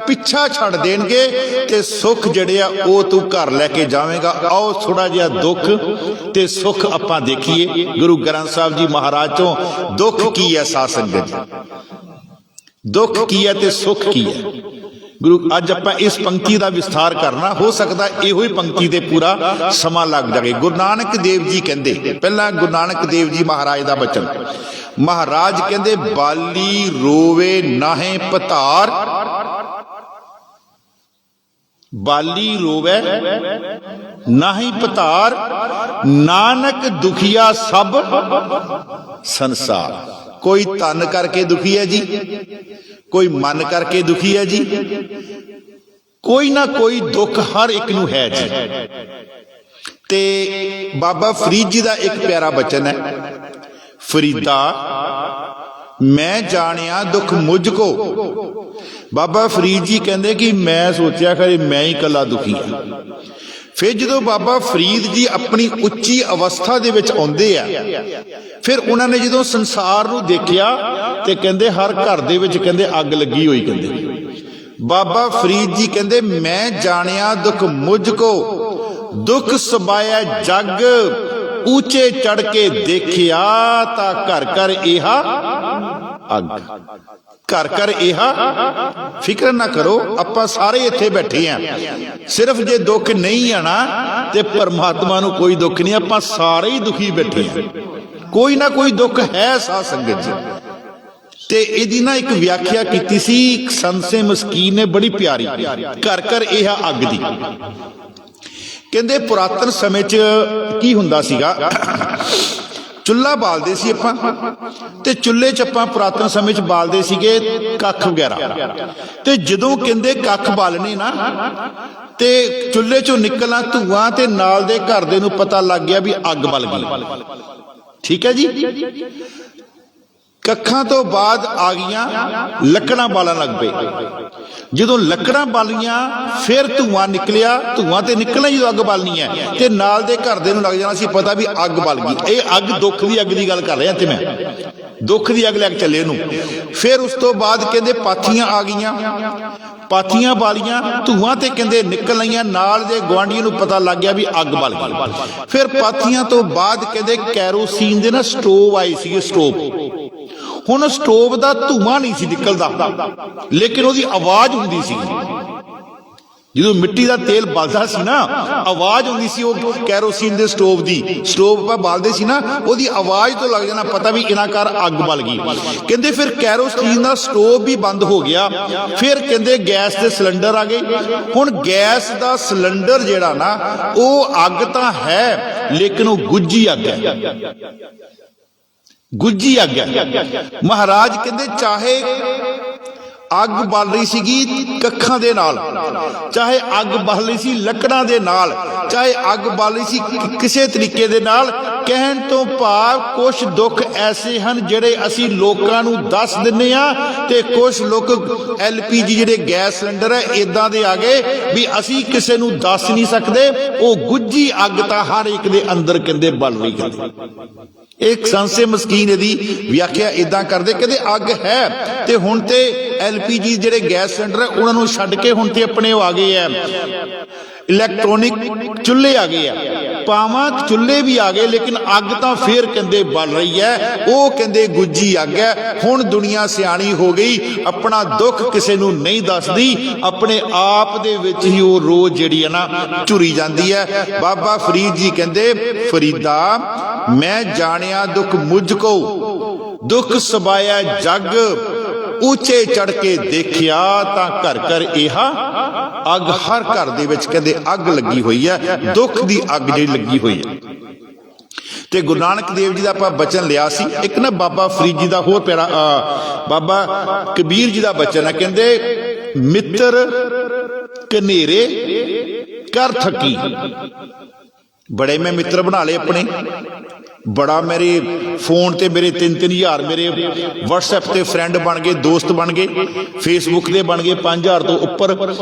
ਪਿੱਛਾ ਛੱਡ ਦੇਣਗੇ ਤੇ ਸੁਖ ਜਿਹੜੇ ਆ ਉਹ ਤੂੰ ਘਰ ਲੈ ਕੇ ਜਾਵੇਂਗਾ। ਆਓ ਥੋੜਾ ਜਿਹਾ ਦੁੱਖ ਤੇ ਸੁਖ ਆਪਾਂ ਦੇਖੀਏ ਗੁਰੂ ਗ੍ਰੰਥ ਸਾਹਿਬ ਜੀ ਮਹਾਰਾਜ ਚੋਂ। ਦੁੱਖ ਕੀ ਹੈ ਸਾਧ ਸੰਗਤ ਜੀ? ਦੁੱਖ ਕੀ ਹੈ ਤੇ ਸੁਖ ਕੀ ਹੈ? ਗੁਰੂ ਅੱਜ ਆਪਾਂ ਇਸ ਪੰਕਤੀ ਦਾ ਵਿਸਥਾਰ ਕਰਨਾ, ਹੋ ਸਕਦਾ ਇਹੋ ਹੀ ਪੰਕਤੀ ਤੇ ਪੂਰਾ ਸਮਾਂ ਲੱਗ ਜਾਵੇ। ਗੁਰੂ ਨਾਨਕ ਦੇਵ ਜੀ ਕਹਿੰਦੇ, ਪਹਿਲਾਂ ਗੁਰੂ ਨਾਨਕ ਦੇਵ ਜੀ ਮਹਾਰਾਜ ਦਾ ਬਚਨ, ਮਹਾਰਾਜ ਕਹਿੰਦੇ ਬਾਲੀ ਰੋਵੇ ਨਾਹੇ ਪਤਾਰ, ਬਾਲੀ ਰੋਵੇ ਨਾਹੀ ਪਤਾਰ, ਨਾਨਕ ਦੁਖੀਆ ਸਭ ਸੰਸਾਰ। ਕੋਈ ਤਨ ਕਰਕੇ ਦੁਖੀ ਹੈ ਜੀ, ਕੋਈ ਮਨ ਕਰਕੇ ਦੁਖੀ ਹੈ ਜੀ, ਕੋਈ ਨਾ ਕੋਈ ਦੁੱਖ ਹਰ ਇੱਕ ਨੂੰ ਹੈ ਜੀ। ਤੇ ਬਾਬਾ ਫਰੀਦ ਜੀ ਦਾ ਇੱਕ ਪਿਆਰਾ ਬਚਨ ਹੈ, ਫਰੀਦਾ ਮੈਂ ਜਾਣਿਆ ਦੁੱਖ ਮੁਝ ਕੋ। ਬਾਬਾ ਫਰੀਦ ਜੀ ਕਹਿੰਦੇ ਕਿ ਮੈਂ ਸੋਚਿਆ ਖਰੇ ਮੈਂ ਹੀ ਇਕੱਲਾ ਦੁਖੀ ਹਾਂ। ਫਿਰ ਜਦੋਂ ਬਾਬਾ ਫਰੀਦ ਜੀ ਆਪਣੀ ਉੱਚੀ ਅਵਸਥਾ ਦੇ ਵਿੱਚ ਆਉਂਦੇ ਆ, ਫਿਰ ਉਹਨਾਂ ਨੇ ਜਦੋਂ ਸੰਸਾਰ ਨੂੰ ਦੇਖਿਆ ਤੇ ਕਹਿੰਦੇ ਹਰ ਘਰ ਦੇ ਵਿੱਚ ਕਹਿੰਦੇ ਅੱਗ ਲੱਗੀ ਹੋਈ। ਕਹਿੰਦੇ ਬਾਬਾ ਫਰੀਦ ਜੀ ਕਹਿੰਦੇ ਮੈਂ ਜਾਣਿਆ ਦੁੱਖ ਮੁਝ ਕੋ, ਦੁੱਖ ਸਬਾਇਆ ਜਗ, ਉੱਚੇ ਚੜ ਕੇ ਦੇਖਿਆ ਤਾਂ ਘਰ ਘਰ ਇਹਾ ਅੱਗ। ਘਰ ਘਰ ਇਹਾ, ਫਿਕਰ ਨਾ ਕਰੋ, ਆਪਾਂ ਸਾਰੇ ਇੱਥੇ ਬੈਠੇ ਆ। ਸਿਰਫ ਜੇ ਦੁੱਖ ਨਹੀਂ ਆਣਾ ਤੇ ਪਰਮਾਤਮਾ ਨੂੰ ਕੋਈ ਦੁੱਖ ਨਹੀਂ, ਆਪਾਂ ਸਾਰੇ ਹੀ ਦੁਖੀ ਬੈਠੇ ਆ। ਕੋਈ ਨਾ ਕੋਈ ਦੁੱਖ ਹੈ ਸਾਧ ਸੰਗਤ ਜੀ। ਤੇ ਇਹਦੀ ਨਾ ਇੱਕ ਵਿਆਖਿਆ ਕੀਤੀ ਸੀ ਸੰਸੇ ਮਸਕੀਨ ਨੇ, ਬੜੀ ਪਿਆਰੀ, ਘਰ ਘਰ ਇਹਾ ਅੱਗ ਦੀ। ਕਹਿੰਦੇ ਪੁਰਾਤਨ ਸਮੇਂ 'ਚ ਕੀ ਹੁੰਦਾ ਸੀਗਾ, ਚੁੱਲ੍ਹਾ ਬਾਲਦੇ ਸੀ ਆਪਾਂ, ਤੇ ਚੁੱਲ੍ਹੇ 'ਚ ਆਪਾਂ ਪੁਰਾਤਨ ਸਮੇਂ 'ਚ ਬਾਲਦੇ ਸੀਗੇ ਕੱਖ ਵਗੈਰਾ। ਤੇ ਜਦੋਂ ਕਹਿੰਦੇ ਕੱਖ ਬਾਲਣੇ ਨਾ ਤੇ ਚੁੱਲ੍ਹੇ 'ਚੋਂ ਨਿਕਲਣਾ ਧੂਆਂ, ਤੇ ਨਾਲ ਦੇ ਘਰ ਦੇ ਨੂੰ ਪਤਾ ਲੱਗ ਗਿਆ ਵੀ ਅੱਗ ਬਲ ਗਈ। ਠੀਕ ਹੈ ਜੀ। ਕੱਖਾਂ ਤੋਂ ਬਾਅਦ ਆ ਗਈਆਂ ਲੱਕੜਾਂ ਬਾਲਣ ਲੱਗ ਪਏ। ਜਦੋਂ ਲੱਕੜਾਂ ਬਾਲੀਆਂ ਫਿਰ ਧੂਆਂ ਨਿਕਲਿਆ, ਧੂਆਂ ਤੇ ਨਿਕਲਣਾ ਜਦੋਂ ਅੱਗ ਬਾਲਣੀ ਹੈ ਤੇ ਨਾਲ ਦੇ ਘਰ ਦੇ ਨੂੰ ਲੱਗ ਜਾਣਾ ਸੀ ਪਤਾ ਵੀ ਅੱਗ ਬਲ ਗਈ। ਇਹ ਅੱਗ ਦੁੱਖ ਦੀ ਅੱਗ ਦੀ ਗੱਲ ਕਰ ਰਿਹਾ ਇੱਥੇ ਮੈਂ, ਦੁੱਖ ਦੀ ਅੱਗ ਲੈ ਕੇ ਚੱਲੇ ਇਹਨੂੰ। ਫਿਰ ਉਸ ਤੋਂ ਬਾਅਦ ਕਹਿੰਦੇ ਪਾਥੀਆਂ ਆ ਗਈਆਂ, ਪਾਥੀਆਂ ਬਾਲੀਆਂ, ਧੂਆਂ ਤੇ ਕਹਿੰਦੇ ਨਿਕਲ ਆਈਆਂ, ਨਾਲ ਦੇ ਗੁਆਂਢੀਆਂ ਨੂੰ ਪਤਾ ਲੱਗ ਗਿਆ ਵੀ ਅੱਗ ਬਲ ਗਈ। ਫਿਰ ਪਾਥੀਆਂ ਤੋਂ ਬਾਅਦ ਕਹਿੰਦੇ ਕੈਰੋਸੀਨ ਦੇ ਨਾ ਸਟੋਵ ਆਏ ਸੀਗੇ, ਸਟੋਵ। ਹੁਣ ਸਟੋਵ ਦਾ ਧੂਆਂ ਨਹੀਂ ਸੀ ਨਿਕਲਦਾ, ਲੇਕਿਨ ਉਹਦੀ ਆਵਾਜ਼ ਹੁੰਦੀ ਸੀ। ਜਦੋਂ ਮਿੱਟੀ ਦਾ ਤੇਲ ਬਲਦਾ ਸੀ ਨਾ, ਆਵਾਜ਼ ਹੁੰਦੀ ਸੀ ਉਹ ਕੈਰੋਸੀਨ ਦੇ ਸਟੋਵ ਦੀ, ਸਟੋਵ ਆਪਾਂ ਬਾਲਦੇ ਸੀ ਨਾ, ਉਹਦੀ ਆਵਾਜ਼ ਤੋਂ ਲੱਗ ਜਾਣਾ ਪਤਾ ਵੀ ਇਹਨਾਂ ਘਰ ਅੱਗ ਬਲ ਗਈ। ਕਹਿੰਦੇ ਫਿਰ ਕੈਰੋਸੀਨ ਦਾ ਸਟੋਵ ਵੀ ਬੰਦ ਹੋ ਗਿਆ। ਫਿਰ ਕਹਿੰਦੇ ਗੈਸ ਦੇ ਸਿਲੰਡਰ ਆ ਗਏ। ਹੁਣ ਗੈਸ ਦਾ ਸਿਲੰਡਰ ਜਿਹੜਾ ਨਾ, ਉਹ ਅੱਗ ਤਾਂ ਹੈ ਲੇਕਿਨ ਉਹ ਗੁੱਝੀ ਅੱਗ ਹੈ, ਗੁੱਝੀ ਅੱਗ ਹੈ। ਮਹਾਰਾਜ ਕਹਿੰਦੇ ਚਾਹੇ ਅੱਗ ਬਲ ਰਹੀ ਸੀਗੀ ਕੱਖਾਂ ਦੇ ਨਾਲ, ਚਾਹੇ ਅੱਗ ਬਲ ਰਹੀ ਸੀ ਲੱਕੜਾਂ ਦੇ ਨਾਲ, ਚਾਹੇ ਅੱਗ ਬਲ ਰਹੀ ਸੀ ਕਿਸੇ ਤਰੀਕੇ ਦੇ ਨਾਲ, ਕਹਿਣ ਤੋਂ ਭਾਵ ਕੁਝ ਦੁੱਖ ਐਸੇ ਹਨ ਜਿਹੜੇ ਅਸੀਂ ਲੋਕਾਂ ਨੂੰ ਦੱਸ ਦਿੰਨੇ ਆ, ਤੇ ਕੁਝ ਲੋਕ LPG ਜਿਹੜੇ ਗੈਸ ਸਿਲੰਡਰ ਹੈ ਇਦਾਂ ਦੇ ਆ ਗਏ ਵੀ ਅਸੀਂ ਕਿਸੇ ਨੂੰ ਦੱਸ ਨਹੀਂ ਸਕਦੇ। ਉਹ ਗੁੱਝੀ ਅੱਗ ਤਾਂ ਹਰ ਇੱਕ ਦੇ ਅੰਦਰ ਕਹਿੰਦੇ ਬਲ ਰਹੀ ਹੈ। ਇੱਕ ਸੰਸੇ ਮਸਕੀਨ ਇਹਦੀ ਵਿਆਖਿਆ ਇਦਾਂ ਕਰਦੇ, ਕਹਿੰਦੇ ਅੱਗ ਹੈ ਤੇ ਹੁਣ ਤੇ LPG ਜਿਹੜੇ ਗੈਸ ਸਿਲੰਡਰ ਹੈ ਉਹਨਾਂ ਨੂੰ ਛੱਡ ਕੇ ਹੁਣ ਤੇ ਆਪਣੇ ਉਹ ਆ ਗਏ ਆ ਇਲੈਕਟ੍ਰੋਨਿਕ ਚੁੱਲ੍ਹੇ ਆ ਗਏ ਆ, ਪਾਵਾਂ ਚੁੱਲ੍ਹੇ ਵੀ ਆ ਗਏ, ਲੇਕਿਨ ਅੱਗ ਤਾਂ ਫੇਰ ਕਹਿੰਦੇ ਬਲ ਰਹੀ ਹੈ। ਉਹ ਕਹਿੰਦੇ ਗੁੱਝੀ ਅੱਗ ਹੈ। ਹੁਣ ਦੁਨੀਆ ਸਿਆਣੀ ਹੋ ਗਈ, ਆਪਣਾ ਦੁੱਖ ਕਿਸੇ ਨੂੰ ਨਹੀਂ ਦੱਸਦੀ, ਆਪਣੇ ਆਪ ਦੇ ਵਿੱਚ ਹੀ ਉਹ ਰੋਜ਼ ਜਿਹੜੀ ਹੈ ਨਾ ਝੁਰੀ ਜਾਂਦੀ ਹੈ। ਬਾਬਾ ਫਰੀਦ ਜੀ ਕਹਿੰਦੇ, ਫਰੀਦਾ ਮੈਂ ਜਾਣਿਆ ਦੁੱਖ ਮੁਝ ਕੋ, ਦੁੱਖ ਸਬਾਇਆ ਜਗ, ਉੱਚੇ ਚੜ ਕੇ ਦੇਖਿਆ ਤਾਂ ਘਰ ਘਰ ਇਹਾ ਅੱਗ। ਹਰ ਘਰ ਦੇ ਵਿੱਚ ਕਹਿੰਦੇ ਅੱਗ ਲੱਗੀ ਹੋਈ ਹੈ, ਦੁੱਖ ਦੀ ਅੱਗ ਜਿਹੜੀ ਲੱਗੀ ਹੋਈ ਹੈ। ਤੇ ਗੁਰੂ ਨਾਨਕ ਦੇਵ ਜੀ ਦਾ ਆਪਾਂ ਬਚਨ ਲਿਆ ਸੀ। ਇੱਕ ਨਾ ਬਾਬਾ ਫਰੀਦ ਜੀ ਦਾ ਹੋਰ ਪਿਆਰਾ ਬਾਬਾ ਕਬੀਰ ਜੀ ਦਾ ਬਚਨ ਹੈ, ਕਹਿੰਦੇ ਮਿੱਤਰ ਕਨੇਰੇ ਕਰ ਥਕੀ। ਬੜੇ ਮੈਂ ਮਿੱਤਰ ਬਣਾ ਲਏ ਆਪਣੇ, ਬੜਾ ਮੇਰੇ ਫੋਨ ਤੇ ਮੇਰੇ 3-3 ਹਜ਼ਾਰ ਮੇਰੇ WhatsApp ਤੇ ਫਰੈਂਡ ਬਣ ਗਏ, ਦੋਸਤ ਬਣ ਗਏ, Facebook ਦੇ ਬਣ ਗਏ 5000 ਤੋਂ ਉੱਪਰ।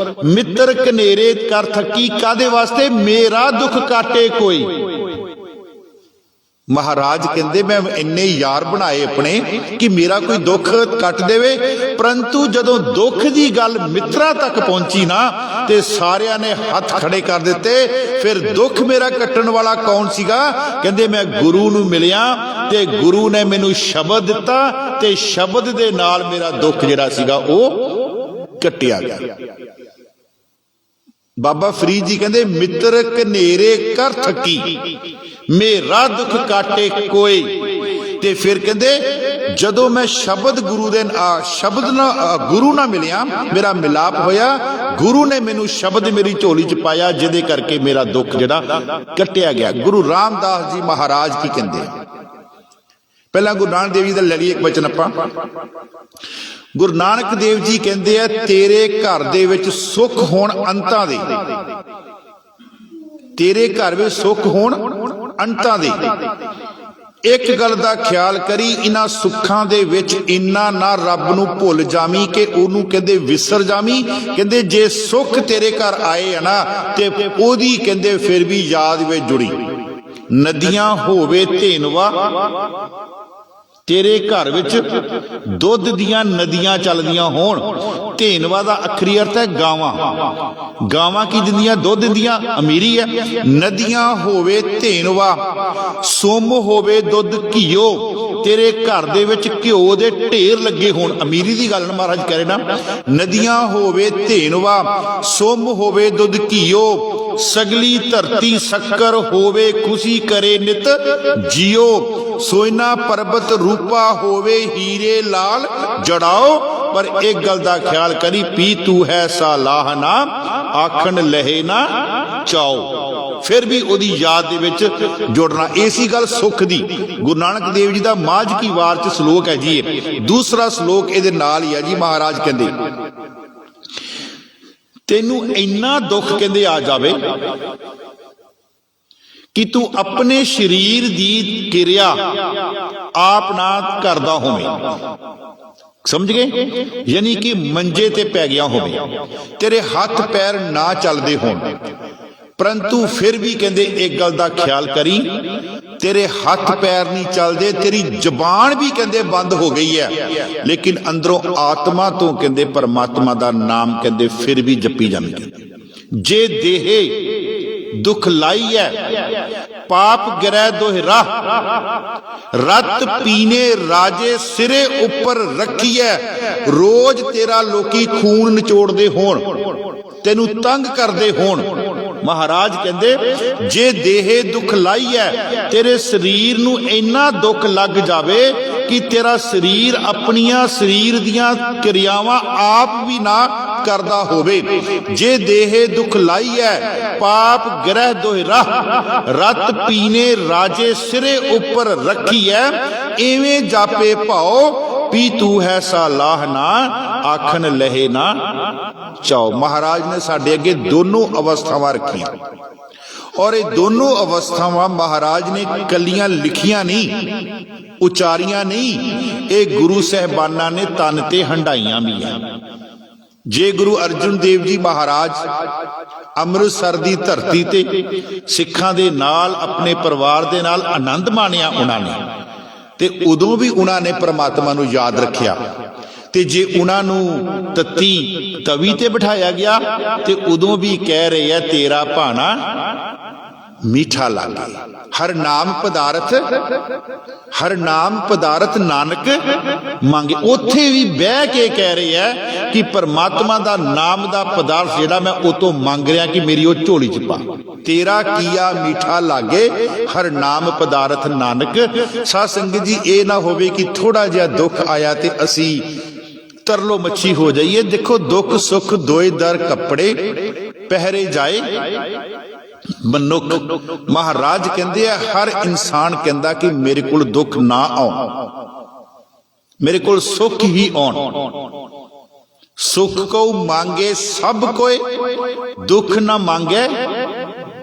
ਮਿੱਤਰ ਕਨੇਰੇ ਕਰ ਥਕੀ, ਕਾਦੇ ਵਾਸਤੇ? ਮੇਰਾ ਦੁੱਖ ਕਾਟੇ ਕੋਈ। ਮਹਾਰਾਜ ਕਹਿੰਦੇ ਮੈਂ ਇੰਨੇ ਯਾਰ ਬਣਾਏ ਆਪਣੇ ਕਿ ਮੇਰਾ ਕੋਈ ਦੁੱਖ ਕੱਟ ਦੇਵੇ, ਪਰੰਤੂ ਜਦੋਂ ਦੁੱਖ ਦੀ ਗੱਲ ਮਿੱਤਰਾਂ ਤੱਕ ਪਹੁੰਚੀ ਨਾ ਤੇ ਸਾਰਿਆਂ ਨੇ ਹੱਥ ਖੜੇ ਕਰ ਦਿੱਤੇ। ਫਿਰ ਦੁੱਖ ਮੇਰਾ ਕੱਟਣ ਵਾਲਾ ਕੌਣ ਸੀਗਾ? ਕਹਿੰਦੇ ਮੈਂ ਗੁਰੂ ਨੂੰ ਮਿਲਿਆ ਤੇ ਗੁਰੂ ਨੇ ਮੈਨੂੰ ਸ਼ਬਦ ਦਿੱਤਾ ਤੇ ਸ਼ਬਦ ਦੇ ਨਾਲ ਮੇਰਾ ਦੁੱਖ ਜਿਹੜਾ ਸੀਗਾ ਉਹ ਕੱਟਿਆ ਗਿਆ। ਬਾਬਾ ਫਰੀਦ ਜੀ ਕਹਿੰਦੇ ਮਿੱਤਰ ਕਨੇਰੇ ਕਰ ਥਕੀ, ਮੇਰਾ ਦੁੱਖ ਕਾਟੇ ਕੋਈ। ਤੇ ਫਿਰ ਕਹਿੰਦੇ ਜਦੋਂ ਮੈਂ ਸ਼ਬਦ ਗੁਰੂ ਦੇ ਗੁਰੂ ਨਾਲ ਮਿਲਿਆ, ਮੇਰਾ ਮਿਲਾਪ ਹੋਇਆ, ਗੁਰੂ ਨੇ ਮੈਨੂੰ ਸ਼ਬਦ ਮੇਰੀ ਝੋਲੀ ਚ ਪਾਇਆ, ਜਿਹਦੇ ਕਰਕੇ ਮੇਰਾ ਦੁੱਖ ਜਿਹੜਾ ਕੱਟਿਆ ਗਿਆ। ਗੁਰੂ ਰਾਮਦਾਸ ਜੀ ਮਹਾਰਾਜ ਕੀ ਕਹਿੰਦੇ? ਪਹਿਲਾਂ ਗੁਰੂ ਨਾਨਕ ਦੇਵ ਜੀ ਦਾ ਲੈ ਲਈਏ ਇੱਕ ਵਚਨ ਆਪਾਂ। ਗੁਰੂ ਨਾਨਕ ਦੇਵ ਜੀ ਕਹਿੰਦੇ ਆ, ਤੇਰੇ ਘਰ ਦੇ ਵਿੱਚ ਸੁੱਖ ਹੋਣ ਅੰਤਾਂ ਦੇ, ਤੇਰੇ ਘਰ ਵਿੱਚ ਸੁੱਖ ਹੋਣ ਅੰਤਾਂ ਦੇ। ਇੱਕ ਗੱਲ ਦਾ ਖਿਆਲ ਕਰੀ, ਇਹਨਾਂ ਸੁੱਖਾਂ ਦੇ ਵਿੱਚ ਇੰਨਾ ਨਾ ਰੱਬ ਨੂੰ ਭੁੱਲ ਜਾਵੀਂ ਕਿ ਉਹਨੂੰ ਕਹਿੰਦੇ ਵਿਸਰ ਜਾਵੀਂ। ਕਹਿੰਦੇ ਜੇ ਸੁੱਖ ਤੇਰੇ ਘਰ ਆਏ ਆ ਨਾ ਤੇ ਉਹਦੀ ਕਹਿੰਦੇ ਫਿਰ ਵੀ ਯਾਦ ਵਿੱਚ ਜੁੜੀ। ਨਦੀਆਂ ਹੋਵੇ ਧੇਨਵਾ, ਤੇਰੇ ਘਰ ਵਿੱਚ ਦੁੱਧ ਦੀਆਂ ਨਦੀਆਂ ਚੱਲਦੀਆਂ ਹੋਣ। ਧੇਨਵਾ ਦਾ ਅਖਰੀ ਅਰਥ ਹੈ ਗਾਵਾਂ। ਗਾਵਾਂ ਕੀ ਦਿੰਦੀਆਂ? ਦੁੱਧ ਦਿੰਦੀਆਂ, ਅਮੀਰੀ ਹੈ। ਨਦੀਆਂ ਹੋਵੇ ਧੇਨਵਾ, ਸੁੰਮ ਹੋਵੇ ਦੁੱਧ ਘਿਓ, ਤੇਰੇ ਘਰ ਦੇ ਵਿੱਚ ਘਿਓ ਦੇ ਢੇਰ ਲੱਗੇ ਹੋਣ। ਅਮੀਰੀ ਦੀ ਗੱਲ ਮਹਾਰਾਜ ਕਹਿ ਰਹੇ ਨਾ। ਨਦੀਆਂ ਹੋਵੇ ਧੇਨਵਾ, ਸੁੰਮ ਹੋਵੇ ਦੁੱਧ ਘਿਓ, ਸਗਲੀ ਧਰਤੀ ਸ਼ੱਕਰ ਹੋਵੇ, ਖੁਸ਼ੀ ਕਰੇ ਨਿਤ ਜਿਉ। ਸੋਇਨਾ ਪਰਬਤ ਰੂਪਾ ਹੋਵੇ, ਹੀਰੇ ਲਾਲ ਜੜਾਓ। ਪਰ ਇੱਕ ਗੱਲ ਦਾ ਖਿਆਲ ਕਰੀ, ਪੀ ਤੂ ਹੈ ਸਾਲਾਹ ਨਾ, ਆਖਣ ਲਹੇ ਨਾ ਚਾਓ। ਫਿਰ ਵੀ ਉਹਦੀ ਯਾਦ ਦੇ ਵਿੱਚ ਜੁੜਨਾ। ਇਸੀ ਗੱਲ ਸੁੱਖ ਦੀ। ਗੁਰੂ ਨਾਨਕ ਦੇਵ ਜੀ ਦਾ ਮਾਝ ਕੀ ਵਾਰ ਚ ਸ਼ਲੋਕ ਹੈ ਜੀ, ਦੂਸਰਾ ਸ਼ਲੋਕ ਇਹਦੇ ਨਾਲ ਹੀ ਹੈ ਜੀ। ਮਹਾਰਾਜ ਕਹਿੰਦੇ ਤੈਨੂੰ ਇੰਨਾ ਦੁੱਖ ਕਹਿੰਦੇ ਆ ਜਾਵੇ ਕਿ ਤੂੰ ਆਪਣੇ ਸਰੀਰ ਦੀ ਕਿਰਿਆ ਆਪ ਨਾ ਕਰਦਾ ਹੋਵੇਂ। ਸਮਝ ਗਏ? ਯਾਨੀ ਕਿ ਮੰਜੇ ਤੇ ਪੈ ਗਿਆ ਹੋਵੇ, ਤੇਰੇ ਹੱਥ ਪੈਰ ਨਾ ਚੱਲਦੇ ਹੋਣ, ਪਰੰਤੂ ਫਿਰ ਵੀ ਕਹਿੰਦੇ ਇੱਕ ਗੱਲ ਦਾ ਖਿਆਲ ਕਰੀ, ਤੇਰੇ ਹੱਥ ਪੈਰ ਨਹੀਂ ਚੱਲਦੇ, ਤੇਰੀ ਜ਼ਬਾਨ ਵੀ ਕਹਿੰਦੇ ਬੰਦ ਹੋ ਗਈ ਹੈ, ਲੇਕਿਨ ਅੰਦਰੋਂ ਆਤਮਾ ਤੋਂ ਕਹਿੰਦੇ ਪਰਮਾਤਮਾ ਦਾ ਨਾਮ ਕਹਿੰਦੇ ਫਿਰ ਵੀ ਜਪੀ ਜਾਂਦੀ। ਜੇ ਦੇਹੇ ਦੁੱਖ ਲਾਈ ਹੈ पाप गिरै दोहरा, रत पीने राजे सिरे उपर रखिए। रोज तेरा लोकी खून निचोड़दे होण, तेनू तंग करदे होण। महाराज कहंदे जे देहे दुख लाई है, तेरे शरीर नू इन्ना दुख लग जावे कि तेरा शरीर अपनियां शरीर दियां क्रियावां आप भी ना करदा होवे। जे देहे दुख लाई है, पाप ग्रह दोहरा, रत पीने राजे सिरे उपर रखी है। इवें जापे भाओ पी तू है सा लाह ना, आखन लहे ना चाओ। महाराज ने साडे अगे दोनों अवस्थावां रखियां, और ये दोनों अवस्थावां महाराज ने कलियां लिखियां नहीं, उचारियां नहीं, ये गुरु साहबाना ने तन ते हंडाइयां भी हैं। जे गुरु अर्जुन देव जी महाराज अमृतसर दी धरती ते सिखां दे नाल अपने परिवार दे नाल आनंद माणिया उन्होंने, ते उदों भी उन्होंने परमात्मा नूं याद रखिया। ते जे उन्होंने तत्ती तवी ते बिठाया गया ते उदों भी कह रहे हैं तेरा भाना मीठा लागे। हर नाम पदार्थ नानक मांगे। उथे भी बह के कह रहे हैं कि परमात्मा दा नाम दा पदार्थ जिहड़ा मैं ओ तो मांग रहा कि मेरी वो झोली च पा। तेरा किया मीठा लागे, हर नाम पदार्थ नानक। साध संगत जी ये ना होवे कि थोड़ा जिहा दुख आया ते असी तरलो मच्छी हो जाइए। देखो दुख सुख दोए दर कपड़े पहरे जाए मनुख। महाराज कहते हैं हर इंसान कहता कि मेरे को दुख ना आउण, मेरे को सुख ही आउण। सुख को मांगे सब कोई, दुख ना मांगे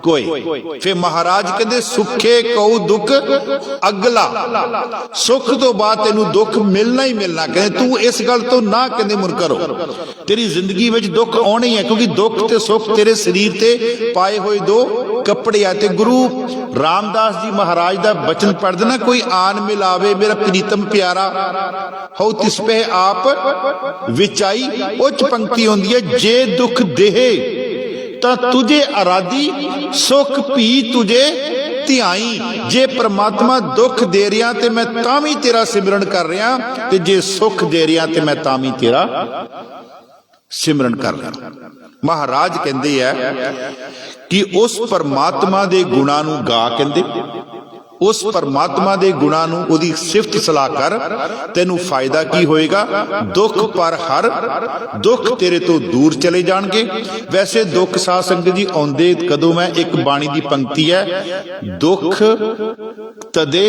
कोई। फिर महाराज कहते सुखे को दुख अगला, सुख तो बाद तेनू दुख मिलना ही मिलना। कहते तू इस गल तो ना कहते मुन करो, तेरी जिंदगी में दुख आने ही है, क्योंकि दुख ते सुख तेरे शरीर ते पाए हुए दो कपड़े आ। ते गुरु रामदास जी महाराज दा बचन पढ़ देना, कोई आन मिलावे मेरा प्रीतम प्यारा, हो तिस पे आप विचाई। उच्च पंक्ति होंदी है, जे दुख देहे ता तुझे आराधी, सुख भी तुझे ध्याई। जे परमात्मा दुख दे रहा ते मैं तां भी तेरा सिमरन कर रहा, ते जे सुख दे रहा ते मैं तां भी तेरा सिमरन कर रहा। महाराज कहते हैं कि उस परमात्मा दे गुणा नू गा, कहते उस परमात्मा दे गुणा नू ओदी सिफत सलाह कर, तेनू फायदा की होएगा। दुख पर हर, दुख तेरे तो दूर चले जाणगे। वैसे दुख साध संगत जी आउंदे कदों मैं, एक बाणी दी पंक्ति है, दुख तदे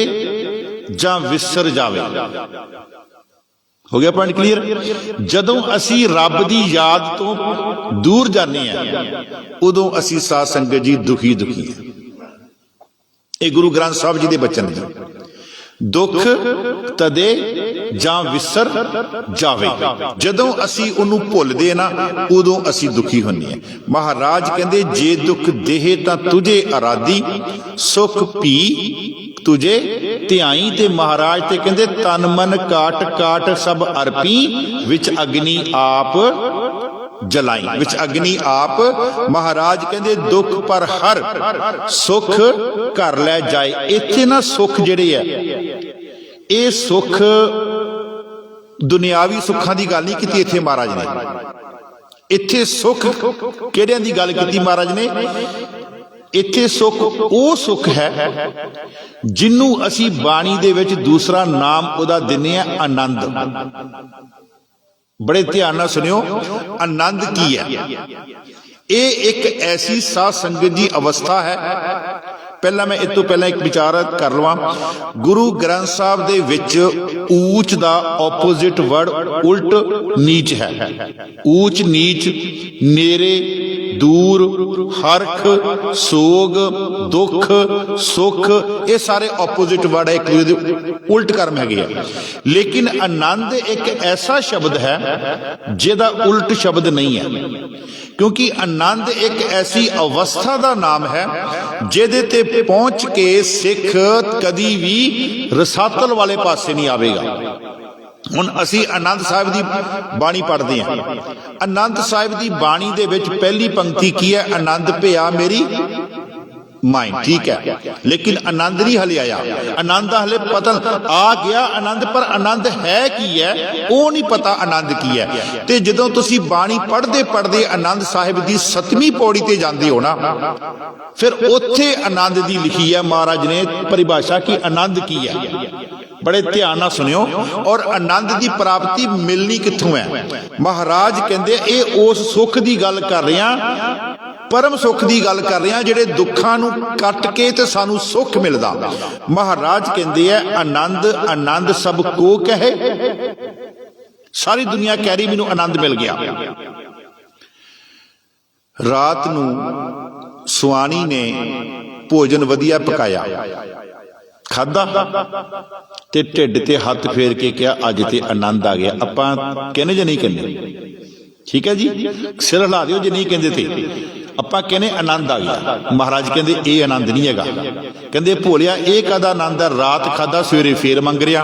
जां विसर जावे। हो गया पॉइंट क्लीयर। जदों असी रब दी याद तो दूर जाने हैं, उदों असी साध संगत जी दुखी दुखी हैं। ये गुरु ग्रंथ साहब जी दे बचन ने, दुख तदे जां विसर जावे। जदों असी उन्हों भुलदे ना, उदों असी दुखी होंदे हैं। महाराज कहते जे दुख देहे तां तुझे आराधी, सुख पी तुझे ध्याई। ते महाराज ते कहते तन मन काट काट सब अर्पी, विच अग्नि आप जलाई, विच अग्नि आप। महाराज कहते दुख पर हर, सुख कर लै जाए। इत्थे ना सुख जिहड़े है, ये सुख दुनियावी सुखां दी गल नहीं कीती इत्थे महाराज ने। इत्थे सुख किहड़ियां दी गल कीती महाराज ने? इत्थे सुख वो सुख है जिन्नू असी बाणी दे विच दूसरा नाम उहदा दिन्ने आ आनंद। बड़े ध्यान नाल सुनियो, आनंद की है? ये एक ऐसी साध संगत जी अवस्था है। पहला मैं इस तो पहला एक विचार कर लवां। गुरु ग्रंथ साहब दे विच ऊच दा ऑपोजिट वर्ड उल्ट नीच है। ऊच नीच, नेरे दूर, हरख, सोग, दुख, सुख, ये सारे ऑपोजिट वर्ड है, एक दूसरे दे उल्ट कर्म है। लेकिन आनंद एक ऐसा शब्द है जिहदा उल्ट शब्द नहीं है, क्योंकि आनंद एक ऐसी अवस्था का नाम है जिहदे ते पहुंच के सिख कदी भी रसातल वाले पासे नहीं आवेगा। हुण असी आनंद साहिब की बाणी पढ़ते हैं। आनंद साहिब की बाणी दे विच पहली पंक्ति की है? आनंद पिया मेरी माइंड, ठीक है, लेकिन आनंद नहीं हले आया। आनंद हले पता आ गया आनंद, पर आनंद है की है वो नहीं पता आनंद की है। ते जदों तुसी बाणी पढ़दे पढ़दे आनंद साहिब दी 7वीं पौड़ी ते जांदे हो ना, फिर उत्थे आनंद दी लिखी है महाराज ने परिभाषा की आनंद की है। बड़े ध्यान नाल सुनियो। और आनंद की प्राप्ति मिलनी कित्थों है? महाराज कहंदे ये उस सुख की गल कर रहे हैं, परम सुख की गल कर रहे हैं, जिहड़े दुखां नूं कट के ते सानू सुख मिलदा। महाराज कहंदे है आनंद आनंद सब को कहे। सारी दुनिया कह रही मैनू आनंद मिल गया। रात नूं सुआणी ने भोजन वधिया पकाया, खादा ते ढिड ते हथ फेर के कहा अज ते आनंद आ गया। आपां कहने जे नहीं कहने? ठीक है जी, सिर हिला दिओ जे नहीं कहंदे ते। आपां कहने आनंद आ गया। महाराज कहंदे ये आनंद नहीं हैगा। कहंदे भोलिया ये कादा आनंद है? रात खादा सवेरे फेर मंग रिहा।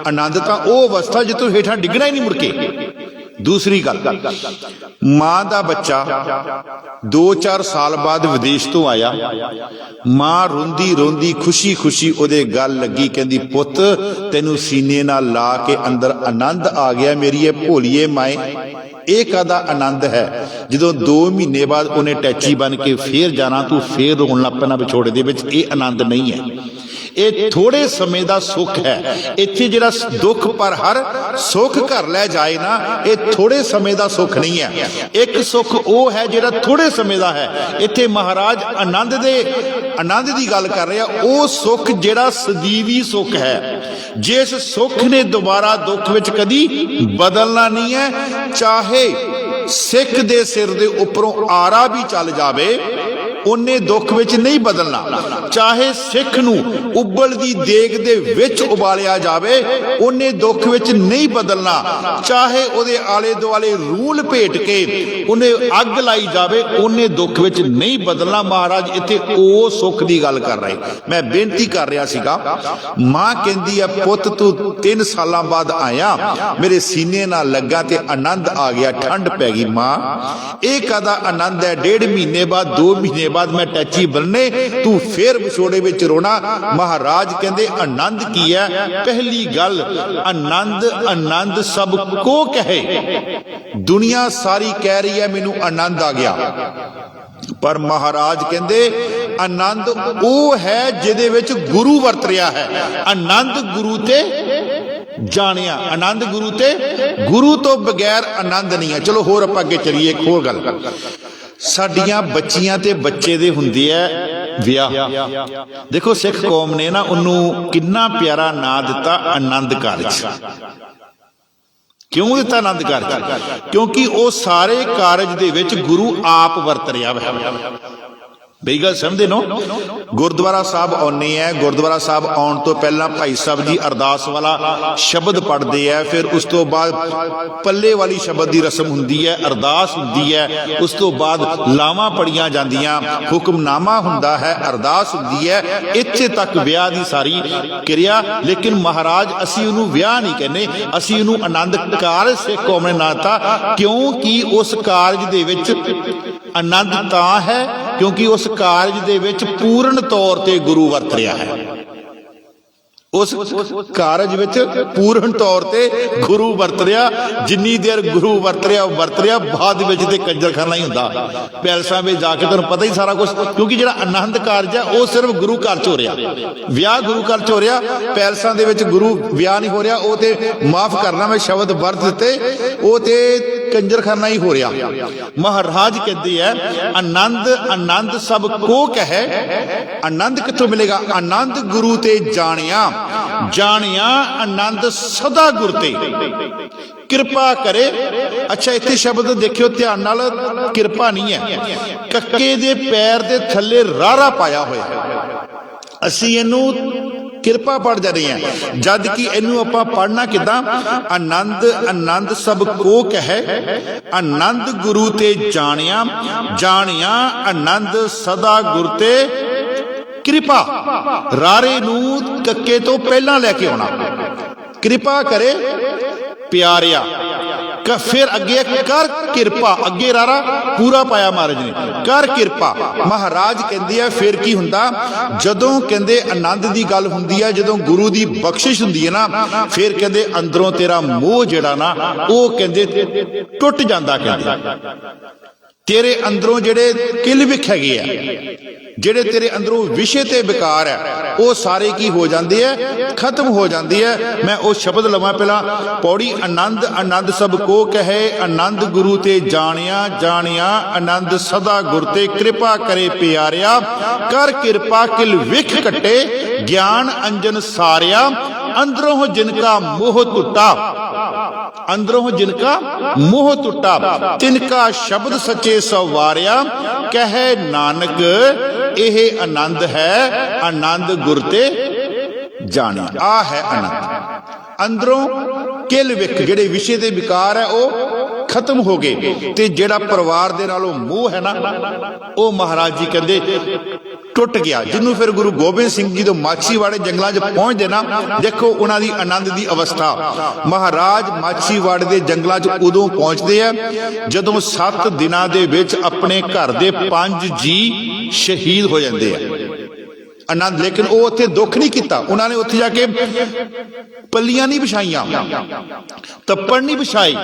आनंद तां ओह अवस्था जितों हेठां डिगना ही नहीं मुड़के। दूसरी गल, मां दा बच्चा 2-4 साल बाद विदेश तो आया, मां रोंदी रोंदी खुशी खुशी ओदे गल लगी, कहंदी पुत तैनू सीने नाल ला के अंदर आनंद आ गया मेरी ये भोलीए माए। ये कादा आनंद है? जो 2 महीने बाद उन्हें टैची बन के फिर जाना, तू फिर रोन लग पैना विछोड़े दे विच। ये आनंद नहीं है, ये थोड़े समय का सुख है। इत्थे जिहड़ा दुख पर हर सुख घर लै जाए ना, ये थोड़े समय का सुख नहीं है। एक सुख वो है जिहड़ा थोड़े समय का है। इत्थे महाराज आनंद की गल कर रहे हैं। वो सुख जिहड़ा सदीवी सुख है, जिस सुख ने दोबारा दुख विच कदी बदलना नहीं है। चाहे सिख दे सिर दे उपरों आरा भी चल जावे, उन्हें दुख विच नहीं बदलना। चाहे सिख नूं उबल दी देग दे विच उबालिया जावे, उन्हें दुख विच नहीं बदलना। चाहे उहदे आले दुआले रूह लपेट के उन्हें अग लाई जावे, उन्हें दुख विच नहीं बदलना। महाराज इत्थे ओ सुख की गल कर रहे। मैं बेनती कर रहा सीगा, मां कहंदी है पुत तू 3 साल बाद आया, मेरे सीने नाल लगा ते आनंद आ गया, ठंड पै गई। मां ये कादा आनंद है? 1.5 महीने बाद 2 महीने बाद मैं टैची बनने, तू फिर विछोड़े विच रोना। महाराज कहंदे आनंद की है? पहली गल, आनंद आनंद सब को कहे। दुनिया सारी कह रही है मैनू आनंद आ गया, पर महाराज कहंदे आनंद वो है जिहदे विच गुरु वरत रहा है। आनंद गुरु ते जानिया, आनंद गुरु ते, गुरु तो बगैर आनंद नहीं है। चलो होर आपां अगे चलीए। एक होर गल, साडियां बच्चियां ते बच्चे दे हुंदे है विआह। देखो सिख कौम ने ना उन्होंने कितना प्यारा ना दिता, आनंद कारज। क्यों दिता आनंद कारज? क्योंकि वो सारे कारज दे विच गुरु आप वरत रहा है। बई गल समझदे नो? गुरुद्वारा साहब आने हैं, गुरुद्वारा साहब आने तो पहला भाई साहब जी अरदास वाला शब्द पढ़ते हैं, फिर उस तो बाद पल्ले वाली शब्द की रस्म हुंदी है, अरदास हुंदी है, उस तो बाद लावां पढ़ियां जांदियां, हुक्मनामा हुंदा है, अरदास हुंदी है, इत्थे तक विआह दी सारी क्रिया। लेकिन महाराज असीं उहनूं विआह नहीं कहने, असीं उहनूं आनंद कारज सिख कौम ने नाता। क्योंकि उस कारज दे विच आनंद तां है क्योंकि उस कारज दे विच पूर्ण तौर ते गुरु वरत रहा है। उस कारज विच पूर्ण तौर ते गुरु वरत रहा। जिन्नी देर गुरु वरत रहा बाद विच ते कंजरखाना ही हुंदा। पैलसां विच जाके तुहानूं पता ही सारा कुछ, क्योंकि जिहड़ा आनंद कारज है वो सिर्फ गुरु घर च हो रहा, विआह गुरु घर च हो रहा। पैलसां दे विच गुरु विआह नहीं हो रहा। वो ते माफ करना, मैं शब्द वरत दिते, वो ते कंजरखाना ही हो रहा। महाराज कहते हैं आनंद आनंद सब को कहे। आनंद कित्थों मिलेगा? आनंद गुरु ते जानिया, जानिया आनंद सदा गुर ते कृपा करे। अच्छा इत्थे शब्द देखियो ध्यान नाल, कृपा नहीं है, कक्के दे पैर दे थल्ले रारा पाया होया। असीं इहनूं किरपा पढ़ जा रही हैं, जद कि इनू आपां पढ़ना किदां? आनंद आनंद सब को कहे, आनंद गुरु ते जानिया, जानिया आनंद सदा गुर ते कृपा। रारे नू कक्के तो पहला लैके आना, कृपा करे प्यारिया। फिर अगे कर किरपा, अगे रारा पूरा पाया महाराज ने, कर किरपा। महाराज कहते हैं फिर की हुंदा, जदों कहते आनंद की गल हुंदी है, जदों गुरु की बख्शिश हुंदी है ना, फिर कहते अंदरों तेरा मोह जिहड़ा ना वो कहते टुट जांदा, कहते तेरे अंदरों जेड़े किल विख हैगे आ, जेड़े तेरे अंदरों विषय ते विकार है, वो सारे की हो जाते हैं, खत्म हो जाती है। मैं वो शब्द लवां पहला पौड़ी, आनंद आनंद सब को कहे, आनंद गुरु ते जानिया जानिया, आनंद सदा गुर ते कृपा करे प्यारिया, कर किरपा किल विख कटे, ज्ञान अंजन सारिया, अंदरों जिनका मोह टुटा, अंदरों जिनका मोह टुटा, तिनका शब्द सच्चे सवारिया, कहे नानक यह आनंद है, आनंद गुर ते जाने। आ है आनंद, अंदरों किल विख जेड़े विषय दे विकार है वो खत्म हो गए, ते जेड़ा परिवार दे नालों मोह है ना वो महाराज जी कहते टुट गया। जिन्हों फिर गुरु गोबिंद सिंह जी तो माछीवाड़े जंगलों च पहुंचते ना, देखो उन्होंने आनंद की अवस्था। महाराज माछीवाड़े के जंगलों च उदों पहुंचते हैं जदों 7 दिनां दे विच अपने घर दे 5 जी शहीद हो जाते हैं। आनंद, लेकिन वो उत्थे दुख नहीं किया, उन्होंने उत्थे जाके पल्लियां नहीं बिछाइया, तप्पड़ नहीं बिछाई,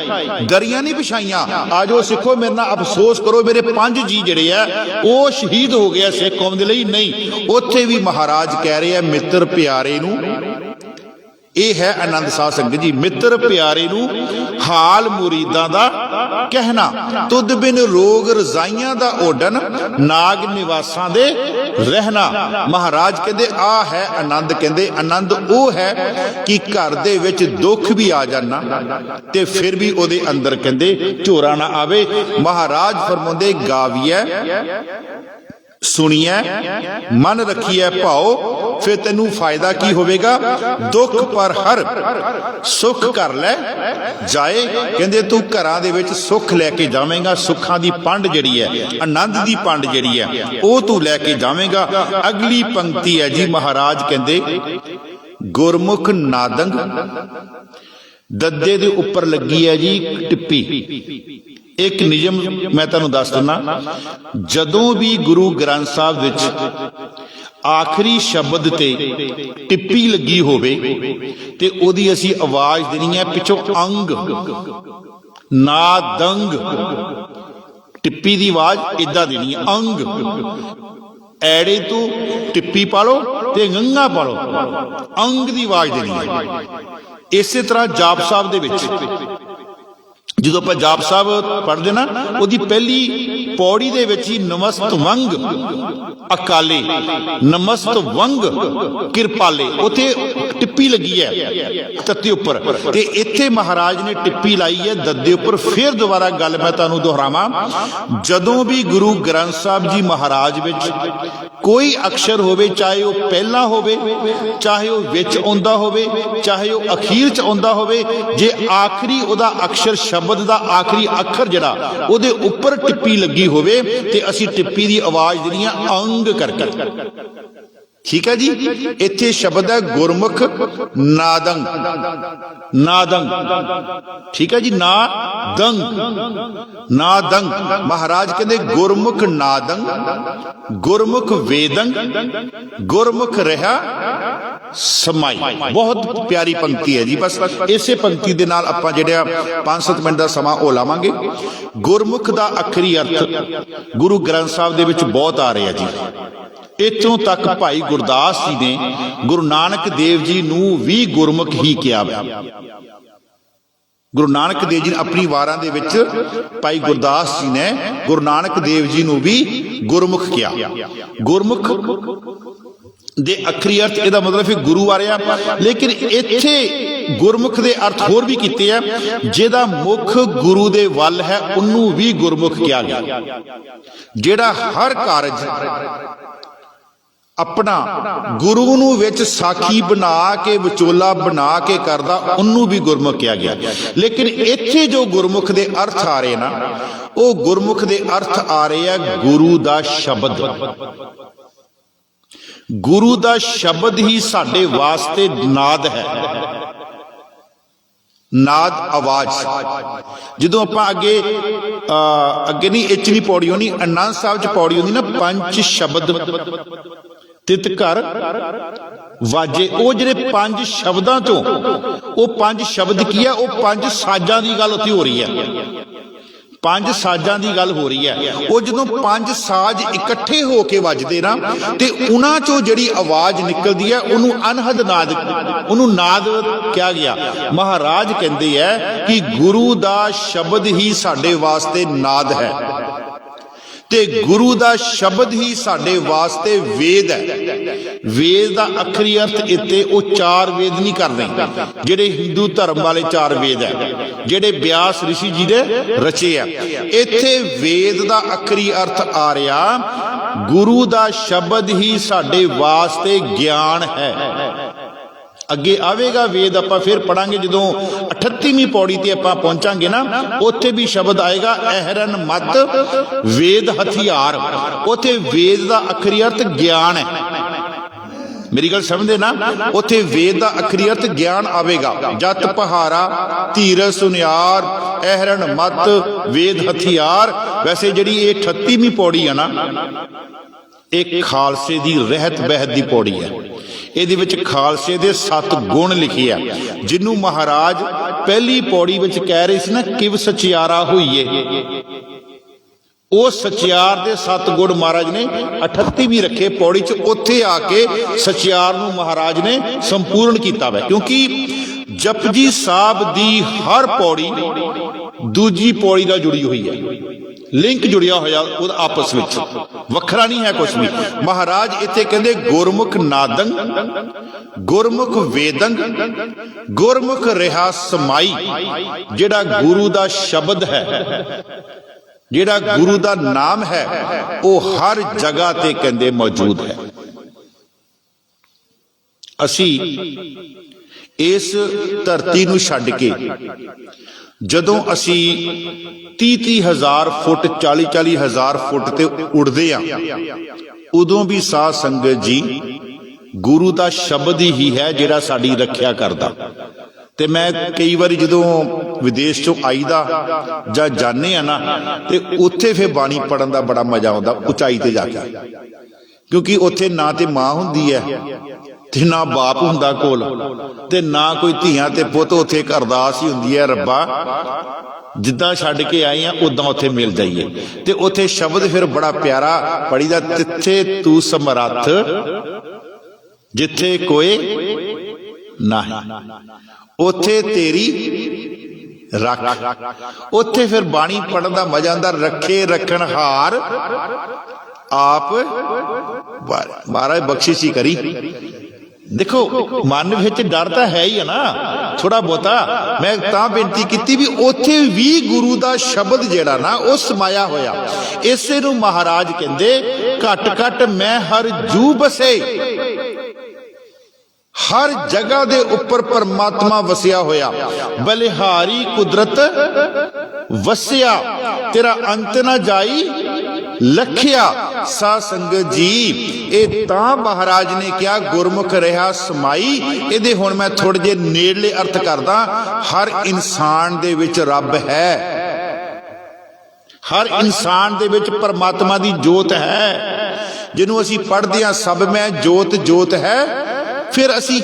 दरियां नहीं बिछाइया। आ जाओ सिखो मेरे नाल अफसोस करो, मेरे 5 जी जिहड़े आ वो शहीद हो गए सिख कौम दे लई। नहीं, उत्थे भी महाराज कह रहे हैं मित्र प्यारे नूं, यह है आनंद साध संगत जी, मित्र प्यारे नूं हाल मुरीदां दा कहना, तुद बिन रोग रजाइयां दा ओडन, नाग निवासां दे रहना। महाराज कहते आ है आनंद, कहते आनंद वो है कि घर दे विच दुख भी आ जाना ते फिर भी ओदे अंदर कहते झोरा ना आवे। महाराज फरमाउंदे गाविए सुनिए मन रखिए भाओ, फिर तेनू फायदा की होवेगा, दुख पर हर सुख कर ले जाए। कहते तू घरां दे विच सुख लैके जावेगा, सुखां दी पंड जिहड़ी है, आनंद दी पंड जिहड़ी है वो तू लैके जावेगा। अगली पंक्ति है जी, महाराज कहते गुरमुख नादंग, दद्दे दे उपर लगी है जी टिप्पी। एक नियम मैं तुहानूं दस दिना, जदों भी गुरु ग्रंथ साहब विच आखिरी शब्द ते टिप्पी लगी होवे ते ओदी असी आवाज देनी है पिछों अंग, नादंग, टिप्पी दी आवाज इदां देनी है, अंग ऐड़े तो टिप्पी पालो ते गंगा पालो, अंग दी आवाज देनी है। इसे तरह जाप साहब दे विच जो आप जाप साहब पढ़ते ना, वो पहली पौड़ी दे विच ही नमस्त वंग अकाले, नमस्त वंग किरपाले, उथे टिप्पी लगी है तत्ते उपर, ते इत्थे महाराज ने टिप्पी लाई है दद्दे उपर। फिर दोबारा गल मैं तुहानूं दोहरावां, जदों भी गुरु ग्रंथ साहब जी महाराज विच कोई अक्षर होवे, चाहे वो पहला होवे, चाहे वो विच आउंदा होवे, चाहे वो अखीर च आउंदा होवे, जे आखिरी उहदा अक्षर शब्द दा आखिरी अखर जिहड़ा उहदे उपर टिप्पी लगी होवे ते असी टिप्पी दी आवाज देनी है अंग करके। ठीक है जी, इत्थे शब्द है गुरमुख नादंग, नादंग, ठीक है जी, नादंग, नादंग। महाराज कहते गुरमुख नादंग, गुरमुख वेदंग, गुरमुख रहा समाई। बहुत प्यारी पंक्ति है जी, बस इसे पंक्ति दे नाल आपां जिहड़ा 5-7 मिनट का समा हो लावांगे। गुरमुख दा आखिरी अर्थ गुरु ग्रंथ साहब दे विच बहुत आ रहा जी। इत्थों तक भाई गुरदास जी ने गुरु नानक देव जी नूं भी गुरमुख ही किया। गुरु नानक देव जी ने अपनी वारां दे विच भाई गुरदास जी ने गुरु नानक देव जी नूं भी गुरमुख किया। गुरमुख दे अखरी अर्थ इहदा मतलब फिर गुरु आ रहा, लेकिन इत्थे गुरमुख दे अर्थ होर भी कीते हैं। जिहदा मुख गुरु दे वल है उन्नू भी गुरमुख किया गया। जिहड़ा हर कारज अपना गुरु नूं विच साखी बना के विचोला बना के करदा उन्नू भी गुरमुख किया गया। लेकिन इत्थे जो गुरमुख दे अर्थ आ रहे ना, वो गुरमुख दे अर्थ आ रहे हैं गुरु दा शब्द। गुरु दा शब्द ही साडे वास्ते नाद है। ਨਾਦ ਆਵਾਜ਼। ਜਦੋਂ ਆਪਾਂ ਅੱਗੇ ਨਹੀਂ ਇਹ 'ਚ ਨਹੀਂ ਪੌੜੀ ਹੋਣੀ, ਆਨੰਦ ਸਾਹਿਬ 'ਚ ਪੌੜੀ ਹੁੰਦੀ ਨਾ, ਪੰਜ ਸ਼ਬਦ ਤਿਤ ਘਰ ਵਾਜੇ। ਉਹ ਜਿਹੜੇ ਪੰਜ ਸ਼ਬਦਾਂ ਤੋਂ, ਉਹ ਪੰਜ ਸ਼ਬਦ ਕੀ ਆ? ਉਹ ਪੰਜ ਸਾਜ਼ਾਂ ਦੀ ਗੱਲ ਉੱਥੇ ਹੋ ਰਹੀ ਹੈ, ਪੰਜ ਸਾਜ਼ਾਂ ਦੀ ਗੱਲ ਹੋ ਰਹੀ ਹੈ। ਉਹ ਜਦੋਂ ਪੰਜ ਸਾਜ਼ ਇਕੱਠੇ ਹੋ ਕੇ ਵੱਜਦੇ ਨਾ, ਤੇ ਉਹਨਾਂ ਚੋਂ ਜਿਹੜੀ ਆਵਾਜ਼ ਨਿਕਲਦੀ ਹੈ ਉਹਨੂੰ ਅਨਹਦ ਨਾਦ, ਉਹਨੂੰ ਨਾਦ ਕਿਹਾ ਗਿਆ। ਮਹਾਰਾਜ ਕਹਿੰਦੇ ਹੈ ਕਿ ਗੁਰੂ ਦਾ ਸ਼ਬਦ ਹੀ ਸਾਡੇ ਵਾਸਤੇ ਨਾਦ ਹੈ, ਤੇ ਗੁਰੂ ਦਾ ਸ਼ਬਦ ਹੀ ਸਾਡੇ ਵਾਸਤੇ ਵੇਦ ਹੈ। ਵੇਦ ਦਾ ਅਖਰੀ ਅਰਥ ਇੱਥੇ ਉਹ ਚਾਰ ਵੇਦ ਨਹੀਂ ਕਰਦੇ ਜਿਹੜੇ ਹਿੰਦੂ ਧਰਮ ਵਾਲੇ ਚਾਰ ਵੇਦ ਹੈ, ਜਿਹੜੇ ਵਿਆਸ ਰਿਸ਼ੀ ਜੀ ਨੇ ਰਚੇ ਆ। ਇੱਥੇ ਵੇਦ ਦਾ ਅਖਰੀ ਅਰਥ ਆ ਰਿਹਾ ਗੁਰੂ ਦਾ ਸ਼ਬਦ ਹੀ ਸਾਡੇ ਵਾਸਤੇ ਗਿਆਨ ਹੈ। ਅੱਗੇ ਆਵੇਗਾ ਵੇਦ, ਆਪਾਂ ਫਿਰ ਪੜਾਂਗੇ ਜਦੋਂ 38ਵੀਂ ਪੌੜੀ ਤੇ ਆਪਾਂ ਪਹੁੰਚਾਂਗੇ ਨਾ, ਉੱਥੇ ਵੀ ਸ਼ਬਦ ਆਏਗਾ ਅਹਰਨ ਮਤ ਵੇਦ ਹਥਿਆਰ। ਉੱਥੇ ਵੇਦ ਦਾ ਅਖਰੀ ਅਰਥ ਗਿਆਨ ਹੈ। ਮੇਰੀ ਗੱਲ ਸਮਝਦੇ ਨਾ, ਉੱਥੇ ਵੇਦ ਦਾ ਅਖਰੀ ਅਰਥ ਗਿਆਨ ਆਵੇਗਾ। ਜਤ ਪਹਾਰਾ ਧੀਰਜ ਸੁਨਿਆਰ ਅਹਰਨ ਮਤ ਵੇਦ ਹਥਿਆਰ। ਵੈਸੇ ਜਿਹੜੀ ਇਹ 38ਵੀਂ ਪੌੜੀ ਆ ਨਾ, ਇਹ ਖਾਲਸੇ ਦੀ ਰਹਿਤ ਬਹਿਤ ਦੀ ਪੌੜੀ ਹੈ। ਇਹਦੇ ਵਿੱਚ ਖਾਲਸੇ ਦੇ 7 ਗੁਣ ਲਿਖੇ ਆ, ਜਿਹਨੂੰ ਮਹਾਰਾਜ ਪਹਿਲੀ ਪੌੜੀ ਵਿੱਚ ਕਹਿ ਰਹੇ ਸੀ ਨਾ, ਕਿਵ ਸਚਿਆਰਾ ਹੋਈਏ। ਉਹ ਸਚਿਆਰ ਦੇ 7 ਗੁਣ ਮਹਾਰਾਜ ਨੇ 38ਵੀਂ ਰੱਖੇ ਪੌੜੀ 'ਚ। ਉੱਥੇ ਆ ਕੇ ਸਚਿਆਰ ਨੂੰ ਮਹਾਰਾਜ ਨੇ ਸੰਪੂਰਨ ਕੀਤਾ ਵਾ, ਕਿਉਂਕਿ ਜਪਜੀ ਸਾਹਿਬ ਦੀ ਹਰ ਪੌੜੀ ਦੂਜੀ ਪੌੜੀ ਨਾਲ ਜੁੜੀ ਹੋਈ ਹੈ, ਲਿੰਕ ਜੁੜਿਆ ਹੋਇਆ ਉਹਦਾ ਆਪਸ ਵਿੱਚ, ਵੱਖਰਾ ਨਹੀਂ ਹੈ ਕੁਛ ਵੀ। ਮਹਾਰਾਜ ਇੱਥੇ ਕਹਿੰਦੇ ਗੁਰਮੁਖ ਨਾਦੰ ਗੁਰਮੁਖ ਵੇਦੰ ਗੁਰਮੁਖ ਰਿਹਾ ਸਮਾਈ। ਜਿਹੜਾ ਗੁਰੂ ਦਾ ਸ਼ਬਦ ਹੈ, ਜਿਹੜਾ ਗੁਰੂ ਦਾ ਨਾਮ ਹੈ, ਉਹ ਹਰ ਜਗ੍ਹਾ ਤੇ ਕਹਿੰਦੇ ਮੌਜੂਦ ਹੈ। ਅਸੀਂ ਇਸ ਧਰਤੀ ਨੂੰ ਛੱਡ ਕੇ ਜਦੋਂ ਅਸੀਂ 30-30 ਹਜ਼ਾਰ ਫੁੱਟ 40-40 ਹਜ਼ਾਰ ਫੁੱਟ ਤੇ ਉੱਡਦੇ ਆ, ਉਦੋਂ ਵੀ ਸਾਧ ਸੰਗਤ ਜੀ ਗੁਰੂ ਦਾ ਸ਼ਬਦ ਹੀ ਹੈ ਜਿਹੜਾ ਸਾਡੀ ਰੱਖਿਆ ਕਰਦਾ। ਤੇ ਮੈਂ ਕਈ ਵਾਰੀ ਜਦੋਂ ਵਿਦੇਸ਼ ਚੋਂ ਆਈਦਾ ਜਾਂ ਜਾਂਦੇ ਆ ਨਾ, ਤੇ ਉੱਥੇ ਫਿਰ ਬਾਣੀ ਪੜਨ ਦਾ ਬੜਾ ਮਜ਼ਾ ਆਉਂਦਾ ਉਚਾਈ ਤੇ ਜਾ ਕੇ, ਕਿਉਂਕਿ ਉੱਥੇ ਨਾ ਤੇ ਮਾਂ ਹੁੰਦੀ ਹੈ ਤੇ ਨਾ ਬਾਪ ਹੁੰਦਾ ਕੋਲ, ਤੇ ਨਾ ਕੋਈ ਧੀਆਂ ਤੇ ਪੁੱਤ। ਉੱਥੇ ਇੱਕ ਅਰਦਾਸ ਹੀ ਹੁੰਦੀ ਹੈ, ਰੱਬਾ ਜਿੱਦਾਂ ਛੱਡ ਕੇ ਆਏ ਆ ਉਦਾਂ ਉੱਥੇ ਮਿਲ ਜਾਈਏ। ਤੇ ਉੱਥੇ ਸ਼ਬਦ ਫਿਰ ਬੜਾ ਪਿਆਰਾ ਪੜੀਦਾ, ਤਿੱਥੇ ਤੂੰ ਸਮਰੱਥ ਜਿੱਥੇ ਕੋਈ ਨਹੀਂ, ਉੱਥੇ ਤੇਰੀ ਰੱਖ। ਉੱਥੇ ਫਿਰ ਬਾਣੀ ਪੜਨ ਦਾ ਮਜ਼ਾ ਆਉਂਦਾ। ਰੱਖੇ ਰੱਖਣ ਹਾਰ ਆਪ ਮਹਾਰਾਜ ਬਖਸ਼ਿਸ਼ ਹੀ ਕਰੀ। ਦੇਖੋ ਮਨ ਵਿੱਚ ਡਰ ਤਾਂ ਹੈ ਹੀ ਹੈ ਨਾ ਥੋੜਾ ਬਹੁਤਾ। ਮੈਂ ਤਾਂ ਬੇਨਤੀ ਕੀਤੀ ਵੀ ਉੱਥੇ ਵੀ ਗੁਰੂ ਦਾ ਸ਼ਬਦ ਜਿਹੜਾ ਨਾ ਉਹ ਸਮਾਇਆ ਹੋਇਆ। ਇਸੇ ਨੂੰ ਮਹਾਰਾਜ ਕਹਿੰਦੇ ਘਟ ਘਟ ਮੈਂ ਹਰ ਜੂ ਬਸੇ। ਹਰ ਜਗ੍ਹਾ ਦੇ ਉੱਪਰ ਪਰਮਾਤਮਾ ਵਸਿਆ ਹੋਇਆ। ਬਲਿਹਾਰੀ ਕੁਦਰਤ ਵਸਿਆ ਤੇਰਾ ਅੰਤ ਨਾ ਜਾਈ ਲਖਿਆ। ਸਾਧ ਸੰਗਤ ਜੀ ਇਹ ਤਾਂ ਮਹਾਰਾਜ ਨੇ ਕਿਹਾ ਗੁਰਮੁਖ ਰਿਹਾ ਸਮਾਈ। ਇਹਦੇ ਹੁਣ ਮੈਂ ਥੋੜੇ ਜਿਹੇ ਨੇੜਲੇ ਅਰਥ ਕਰਦਾ। ਹਰ ਇਨਸਾਨ ਦੇ ਵਿੱਚ ਰੱਬ ਹੈ, ਹਰ ਇਨਸਾਨ ਦੇ ਵਿੱਚ ਪਰਮਾਤਮਾ ਦੀ ਜੋਤ ਹੈ, ਜਿਹਨੂੰ ਅਸੀਂ ਪੜ੍ਹਦੇ ਹਾਂ ਸਭ ਮੈਂ ਜੋਤ ਜੋਤ ਹੈ। ਫਿਰ ਅਸੀਂ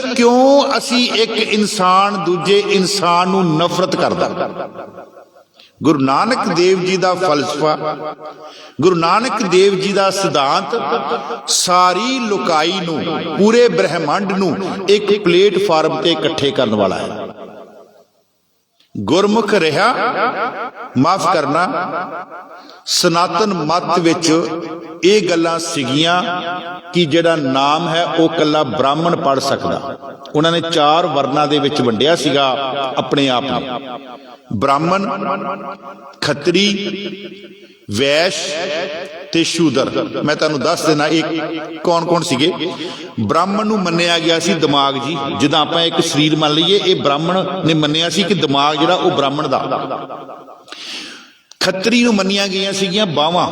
ਇੱਕ ਇਨਸਾਨ ਦੂਜੇ ਇਨਸਾਨ ਨੂੰ ਨਫ਼ਰਤ ਕਰਦਾ। ਗੁਰੂ ਨਾਨਕ ਦੇਵ ਜੀ ਦਾ ਫਲਸਫਾ, ਗੁਰੂ ਨਾਨਕ ਦੇਵ ਜੀ ਦਾ ਸਿਧਾਂਤ ਸਾਰੀ ਲੋਕਾਈ ਨੂੰ, ਪੂਰੇ ਬ੍ਰਹਿਮੰਡ ਨੂੰ ਇੱਕ ਪਲੇਟਫਾਰਮ ਤੇ ਇਕੱਠੇ ਕਰਨ ਵਾਲਾ ਹੈ। ਗੁਰਮੁਖ ਰਿਹਾ, ਮਾਫ ਕਰਨਾ, ਸਨਾਤਨ ਮਤ ਵਿੱਚ ਇਹ ਗੱਲਾਂ ਸੀਗੀਆਂ ਕਿ ਜਿਹੜਾ ਨਾਮ ਹੈ ਉਹ ਕੱਲਾ ਬ੍ਰਾਹਮਣ ਪੜ ਸਕਦਾ। ਉਹਨਾਂ ਨੇ 4 ਵਰਨਾਂ ਦੇ ਵਿੱਚ ਵੰਡਿਆ ਸੀਗਾ ਆਪਣੇ ਆਪ ਨੂੰ, ਬ੍ਰਾਹਮਣ, ਖੱਤਰੀ, ਵੈਸ਼ ਤੇ ਸ਼ੂਦਰ। ਮੈਂ ਤੁਹਾਨੂੰ ਦੱਸ ਦੇਣਾ ਇਹ ਕੌਣ ਕੌਣ ਸੀਗੇ। ਬ੍ਰਾਹਮਣ ਨੂੰ ਮੰਨਿਆ ਗਿਆ ਸੀ ਦਿਮਾਗ ਜੀ, ਜਿੱਦਾਂ ਆਪਾਂ ਇੱਕ ਸਰੀਰ ਮੰਨ ਲਈਏ, ਇਹ ਬ੍ਰਾਹਮਣ ਨੇ ਮੰਨਿਆ ਸੀ ਕਿ ਦਿਮਾਗ ਜਿਹੜਾ ਉਹ ਬ੍ਰਾਹਮਣ ਦਾ। ਖੱਤਰੀ ਨੂੰ ਮੰਨੀਆਂ ਗਈਆਂ ਸੀਗੀਆਂ ਬਾਹਾਂ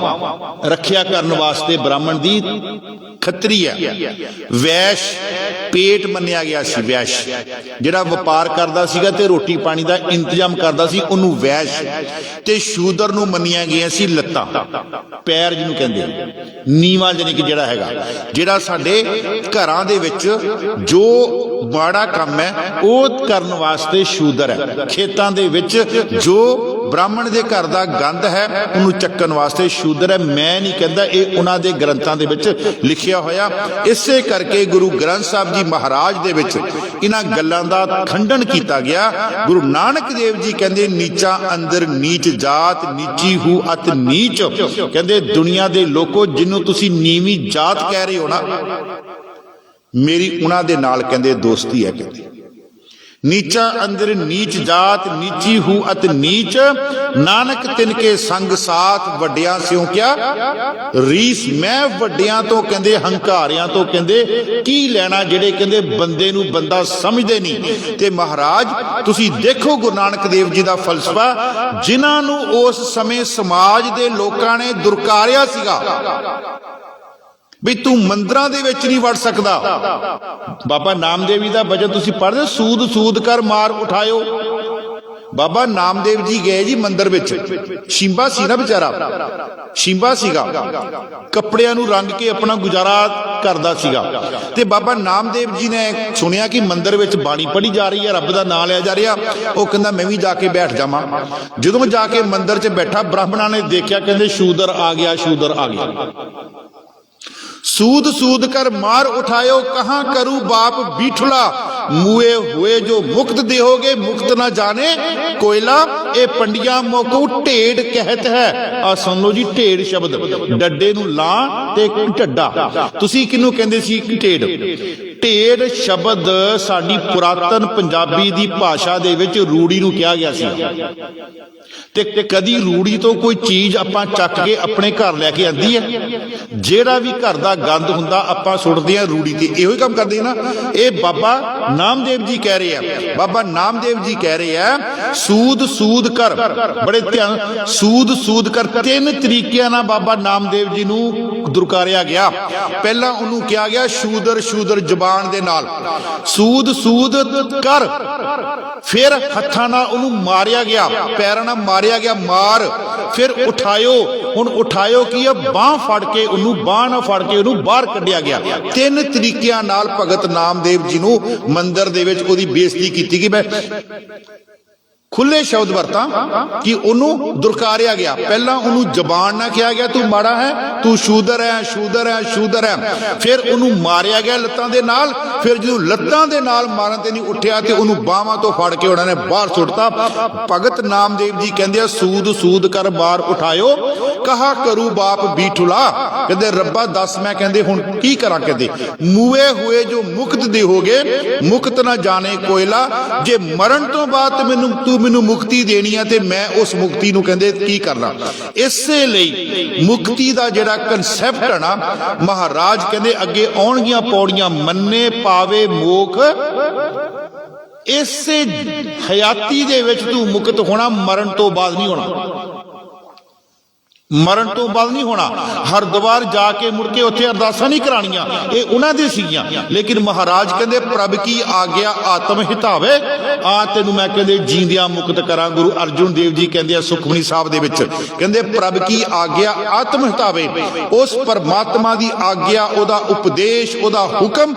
ਰੱਖਿਆ ਕਰਨ ਵਾਸਤੇ, ਬ੍ਰਾਹਮਣ ਦੀ ਖੱਤਰੀ ਹੈ। ਵੈਸ਼ ਪੇਟ ਮੰਨਿਆ ਗਿਆ ਸੀ, ਵੈਸ਼ ਜਿਹੜਾ ਵਪਾਰ ਕਰਦਾ ਸੀਗਾ ਤੇ ਰੋਟੀ ਪਾਣੀ ਦਾ ਇੰਤਜ਼ਾਮ ਕਰਦਾ ਸੀ ਉਹਨੂੰ ਵੈਸ਼। ਤੇ ਸ਼ੂਦਰ ਨੂੰ ਮੰਨੀਆਂ ਗਈਆਂ ਸੀ ਲੱਤਾਂ, ਪੈਰ ਜਿਹਨੂੰ ਕਹਿੰਦੇ, ਨੀਵਾਂ ਜਾਨੀ ਕਿ ਜਿਹੜਾ ਹੈਗਾ, ਜਿਹੜਾ ਸਾਡੇ ਘਰਾਂ ਦੇ ਵਿੱਚ ਜੋ ਮਾੜਾ ਕੰਮ ਹੈ ਉਹ ਕਰਨ ਵਾਸਤੇ ਸ਼ੂਦਰ ਹੈ। ਖੇਤਾਂ ਦੇ ਵਿੱਚ ਜੋ ਬ੍ਰਾਹਮਣ ਦੇ ਘਰ ਦਾ ਗੰਦ ਹੈ ਉਹਨੂੰ ਚੱਕਣ ਵਾਸਤੇ ਸ਼ੂਦਰ ਹੈ। ਮੈਂ ਨਹੀਂ ਕਹਿੰਦਾ, ਇਹ ਉਹਨਾਂ ਦੇ ਗ੍ਰੰਥਾਂ ਦੇ ਵਿੱਚ ਲਿਖਿਆ ਹੋਇਆ। ਇਸੇ ਕਰਕੇ ਗੁਰੂ ਗ੍ਰੰਥ ਸਾਹਿਬ ਜੀ ਮਹਾਰਾਜ ਦੇ ਵਿੱਚ ਇਹਨਾਂ ਗੱਲਾਂ ਦਾ ਖੰਡਨ ਕੀਤਾ ਗਿਆ। ਗੁਰੂ ਨਾਨਕ ਦੇਵ ਜੀ ਕਹਿੰਦੇ ਨੀਚਾ ਅੰਦਰ ਨੀਚ ਜਾਤ, ਨੀਚੀ ਹੂ ਅਤ ਨੀਚ। ਕਹਿੰਦੇ ਦੁਨੀਆ ਦੇ ਲੋਕੋ ਜਿਹਨੂੰ ਤੁਸੀਂ ਨੀਵੀਂ ਜਾਤ ਕਹਿ ਰਹੇ ਹੋ ਨਾ, ਮੇਰੀ ਉਹਨਾਂ ਦੇ ਨਾਲ ਕਹਿੰਦੇ ਦੋਸਤੀ ਹੈ। ਕਹਿੰਦੇ ਨੀਚਾ ਅੰਦਰ ਨੀਚ ਜਾਤ, ਨੀਚੀ ਹੂ ਅਤ ਨੀਚ, ਨਾਨਕ ਤਿਨ ਕੇ ਸੰਗ ਸਾਥ, ਵੱਡਿਆਂ ਸਿਓ ਕਿਆ ਰੀਸ। ਮੈਂ ਵੱਡਿਆਂ ਤੋਂ ਕਹਿੰਦੇ, ਹੰਕਾਰਿਆਂ ਤੋਂ ਕਹਿੰਦੇ ਕੀ ਲੈਣਾ, ਜਿਹੜੇ ਕਹਿੰਦੇ ਬੰਦੇ ਨੂੰ ਬੰਦਾ ਸਮਝਦੇ ਨਹੀਂ। ਤੇ ਮਹਾਰਾਜ ਤੁਸੀਂ ਦੇਖੋ ਗੁਰੂ ਨਾਨਕ ਦੇਵ ਜੀ ਦਾ ਫਲਸਫਾ, ਜਿਨ੍ਹਾਂ ਨੂੰ ਉਸ ਸਮੇਂ ਸਮਾਜ ਦੇ ਲੋਕਾਂ ਨੇ ਦੁਰਕਾਰਿਆ ਸੀਗਾ ਵੀ ਤੂੰ ਮੰਦਰਾਂ ਦੇ ਵਿੱਚ ਨਹੀਂ ਵੜ ਸਕਦਾ। ਬਾਬਾ ਨਾਮਦੇਵ ਜੀ ਦਾ ਭਜਨ ਤੁਸੀਂ ਪੜ੍ਹਦੇ, ਸੂਦ ਸੂਦ ਕਰ ਮਾਰ ਉਠਾਇਓ। ਬਾਬਾ ਨਾਮਦੇਵ ਜੀ ਗਏ ਜੀ ਮੰਦਿਰ ਵਿੱਚ, ਸ਼ਿੰਬਾ ਸੀ ਨਾ ਵਿਚਾਰਾ, ਸ਼ਿੰਬਾ ਸੀਗਾ, ਕੱਪੜਿਆਂ ਨੂੰ ਰੰਗ ਕੇ ਆਪਣਾ ਗੁਜ਼ਾਰਾ ਕਰਦਾ ਸੀਗਾ। ਤੇ ਬਾਬਾ ਨਾਮਦੇਵ ਜੀ ਨੇ ਸੁਣਿਆ ਕਿ ਮੰਦਿਰ ਵਿੱਚ ਬਾਣੀ ਪੜ੍ਹੀ ਜਾ ਰਹੀ ਹੈ, ਰੱਬ ਦਾ ਨਾਮ ਲਿਆ ਜਾ ਰਿਹਾ। ਉਹ ਕਹਿੰਦਾ ਮੈਂ ਵੀ ਜਾ ਕੇ ਬੈਠ ਜਾਵਾਂ। ਜਦੋਂ ਜਾ ਕੇ ਮੰਦਿਰ 'ਚ ਬੈਠਾ, ਬ੍ਰਾਹਮਣਾਂ ਨੇ ਦੇਖਿਆ, ਕਹਿੰਦੇ ਸ਼ੂਦਰ ਆ ਗਿਆ, ਸ਼ੂਦਰ ਆ ਗਿਆ। सूद सूद कर मार उठायो, कहाँ करूं बाप बीठला, मुए हुए जो मुक्त देहोगे मुक्त ना जाने कोयला। ये पंडिया मोको ढेड़ कहत है। आ सुन लो जी, ढेड़ शब्द डड्डे नूं ला ते ढड्डा, तुसी किनू कहंदे सी ढेड़। ढेड़ शब्द साडी पुरातन पंजाबी दी भाषा दे विच रूड़ी नूं कहा गया सी। ते कदी रूड़ी तो कोई चीज आपां चक के अपने घर लैके आंदी है? जेड़ा भी घर दा गंद हुंदा आपां सुटदे आ रूड़ी ते। इहो ही काम करदे ना। ये बाबा नामदेव जी कह रहे हैं, बाबा नामदेव जी कह रहे हैं सूद सूद कर, बड़े ध्यान, सूद सूद कर। तीन तरीकिਆਂ ਨਾਲ बाबा नामदेव जी नूं दुरकारिया गया। पहला उन्होंने कहा गया शूदर शूदर जबान दे नाल, सूद सूद कर। फिर हत्थां नाल उन्होंने मारिया गया, पैरां नाल मारिया गया, मार। फिर उठायो, हुण उठायो की है, बांह फड़ के उन्होंने, बांह नाल फड़ के उन्होंने बाहर कढ़िया गया। तीन तरीकिਆਂ नाल भगत नामदेव जी नूं मंदिर दे विच ओहदी बेइज्जती कीती गई। मैं खुले शब्द वरता कि उन्होंने दुरकारिया गया। पहला उन्होंने जबान ना कहा गया तू माड़ा है, तू शूदर है, शूदर है, शूदर है। फिर उन्होंने मारिया गया लत्तां दे नाल। फिर जो लत्तां दे नाल मारन ते नहीं उठिया ते उन्होंने बाहां तो फड़ के उन्होंने बाहर सुटता। भगत नामदेव जी कहंदे सूद सूद कर बाहर उठायो, कहा करूं बाप बीठुला। कहंदे रब्बा दस मैं कहंदे हुण की करा। कहंदे मुए हुए जो मुक्त देहोगे मुक्त ना जाने कोयला। जे मरण तो बाद मैनूं तू मैनू मुक्ति देनी है ते मैं उस मुक्ति नूं कहंदे की करना। इसे लई मुक्ति दा जिहड़ा कंसैप्ट है ना, महाराज कहंदे अगे आउणगीਆਂ पौड़ियां, मन्ने पावे मोख। इसे हयाती दे विच तू मुक्त होना, मरण तो बाद नहीं होना। मरण तो बाद नहीं होना। हरिद्वार जाके मुड़ के उत्थे अरदासां नहीं कराणियां, ये उन्हां दी सीगियां। लेकिन महाराज कहंदे प्रभ की आग्या आत्म हितावे, आ तैनूं मैं कहंदे जींदियां मुक्त करां। गुरु अर्जुन देव जी कहंदे सुखमनी साहब दे विच कहंदे प्रभ की आग्या आत्म हितावे। उस परमात्मा दी आग्या, ओदा उपदेश, ओदा हुक्म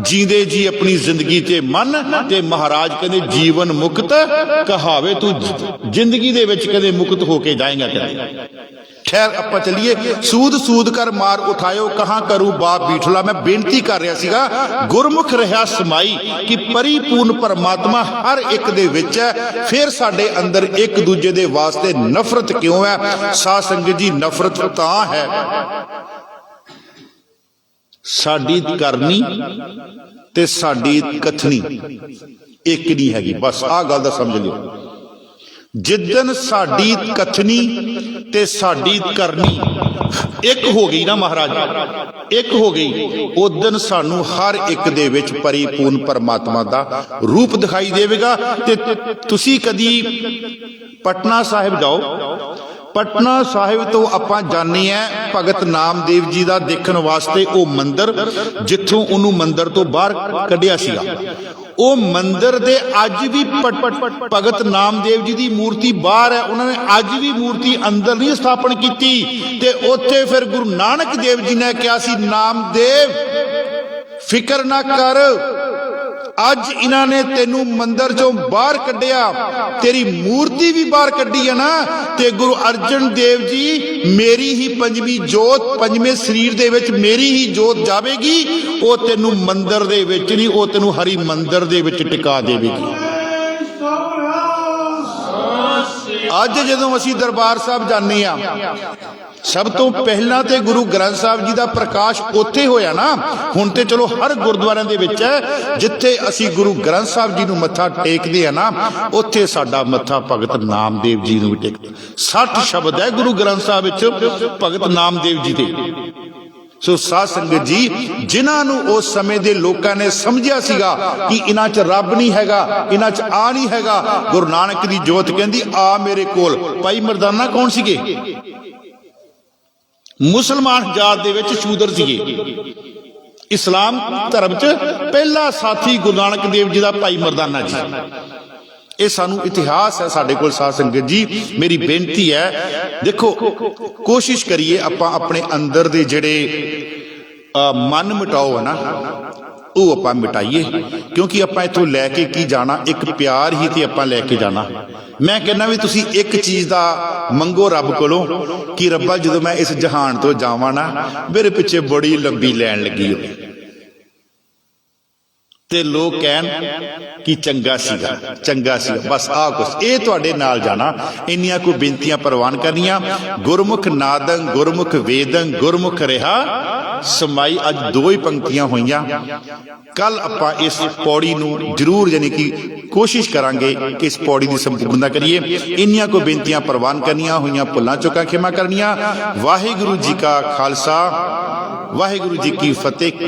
जींदे जी अपनी जिंदगी ते मन। ते महाराज कहंदे जीवन मुक्त कहावे, तू जिंदगी दे विच कहंदे मुक्त होके जाएगा। कहंदे खैर आपां चलिए। सूद सूद कर मार उठायो, कहां करूं बाप बीठला। मैं बेनती कर रहा सीगा, गुरमुख रहा समाई कि परिपूर्ण परमात्मा हर एक दे विच है। फिर साडे अंदर एक दूजे दे वास्ते नफरत क्यों है? साध संगत जी नफरत तां है साडी करनी ते साडी कथनी एक नहीं हैगी। बस आ गल दा समझ लियो। जिदन साडी कथनी ते साडी करनी एक हो गई ना महाराज, एक हो गई, उदन सानू हर एक दे विच परिपूर्ण परमात्मा दा रूप दिखाई देवेगा। ते तुसी कदी पटना साहिब जाओ पटना साहिब तो आपां जाने हैं भगत नामदेव जी का देखने वास्ते वो मंदिर जिथों उन्होंने मंदिर तो बाहर कढ़िया सीगा। वो मंदिर दे अज भी भगत नामदेव जी की मूर्ति बाहर है। उन्होंने अज भी मूर्ति अंदर नहीं स्थापन की ते उत्थे फिर गुरु नानक देव जी ने कहा सी नामदेव फिक्र ना कर, अज इन्होंने तेनू मंदिर चों बाहर कढ़िया, तेरी मूर्ति भी बाहर कढ़ी है ना, ते गुरु अर्जन देव जी मेरी ही पंजवीं जोत पंजवें शरीर दे विच मेरी ही जोत जावेगी, वो तेनू मंदिर दे विच नहीं, वो तेनू हरि मंदिर दे विच टिका देवेगी। अज जदों असीं दरबार साहब जाने आ, सब तो पहला तो गुरु ग्रंथ साहब जी का प्रकाश उत्थे होया ना। हुण ते चलो हर गुरुद्वारे दे विच है जिथे असी गुरु ग्रंथ साहब जी नूं मत्था टेकदे आ ना, उत्थे साडा मत्था भगत नामदेव जी नूं भी टेकदा। 60 शब्द है गुरु ग्रंथ साहब विच भगत नामदेव जी दे। सो साध संगत जी, जिन्होंने उस समय के लोगों ने समझिया सीगा कि इन्हां च रब नहीं हैगा, इन्हां च आ नहीं हैगा, गुरु नानक की जोत कहंदी आ मेरे कोल। भाई मर्दाना कौन सीगे? मुसलमान जात दे विच शूदर सीगे। इस्लाम धर्म च पहला साथी गुरु नानक देव जी का भाई मर्दाना जी। ये सानू इतिहास है साडे कोल। साध संगत जी मेरी बेनती है, देखो कोशिश करिए आपां अपने अंदर दे जिहड़े मन मिटाओ है ना, वो आपां मिटाइए, क्योंकि आपां इत्थों लैके की जाना एक प्यार ही ते आपां लैके जाना। मैं कहना भी तुसी एक चीज़ का मंगो रब कोलों कि रब्बा जदों मैं इस जहान तो जावां ना, मेरे पिछे बड़ी लंबी लैन लगी हो ते लोग कहन कि चंगा सीगा, चंगा सीगा, बस आ कुछ ये तुहाडे नाल जाना। इन्नियां कोई बेनतियां प्रवान करनियां। गुरमुख नादं गुरमुख वेदं गुरमुख रिहा समाई। अज 2 ही पंक्तियां होईयां। कल आपां इस पौड़ी नूं जरूर यानी कि कोशिश करांगे कि इस पौड़ी की संपूर्णता करिए। इन्नियां कोई बेनतियां प्रवान करनियां होईयां, भुल्लां चुकां खिमा करनियां। वाहिगुरू जी का खालसा, वाहिगुरू जी की फतेह।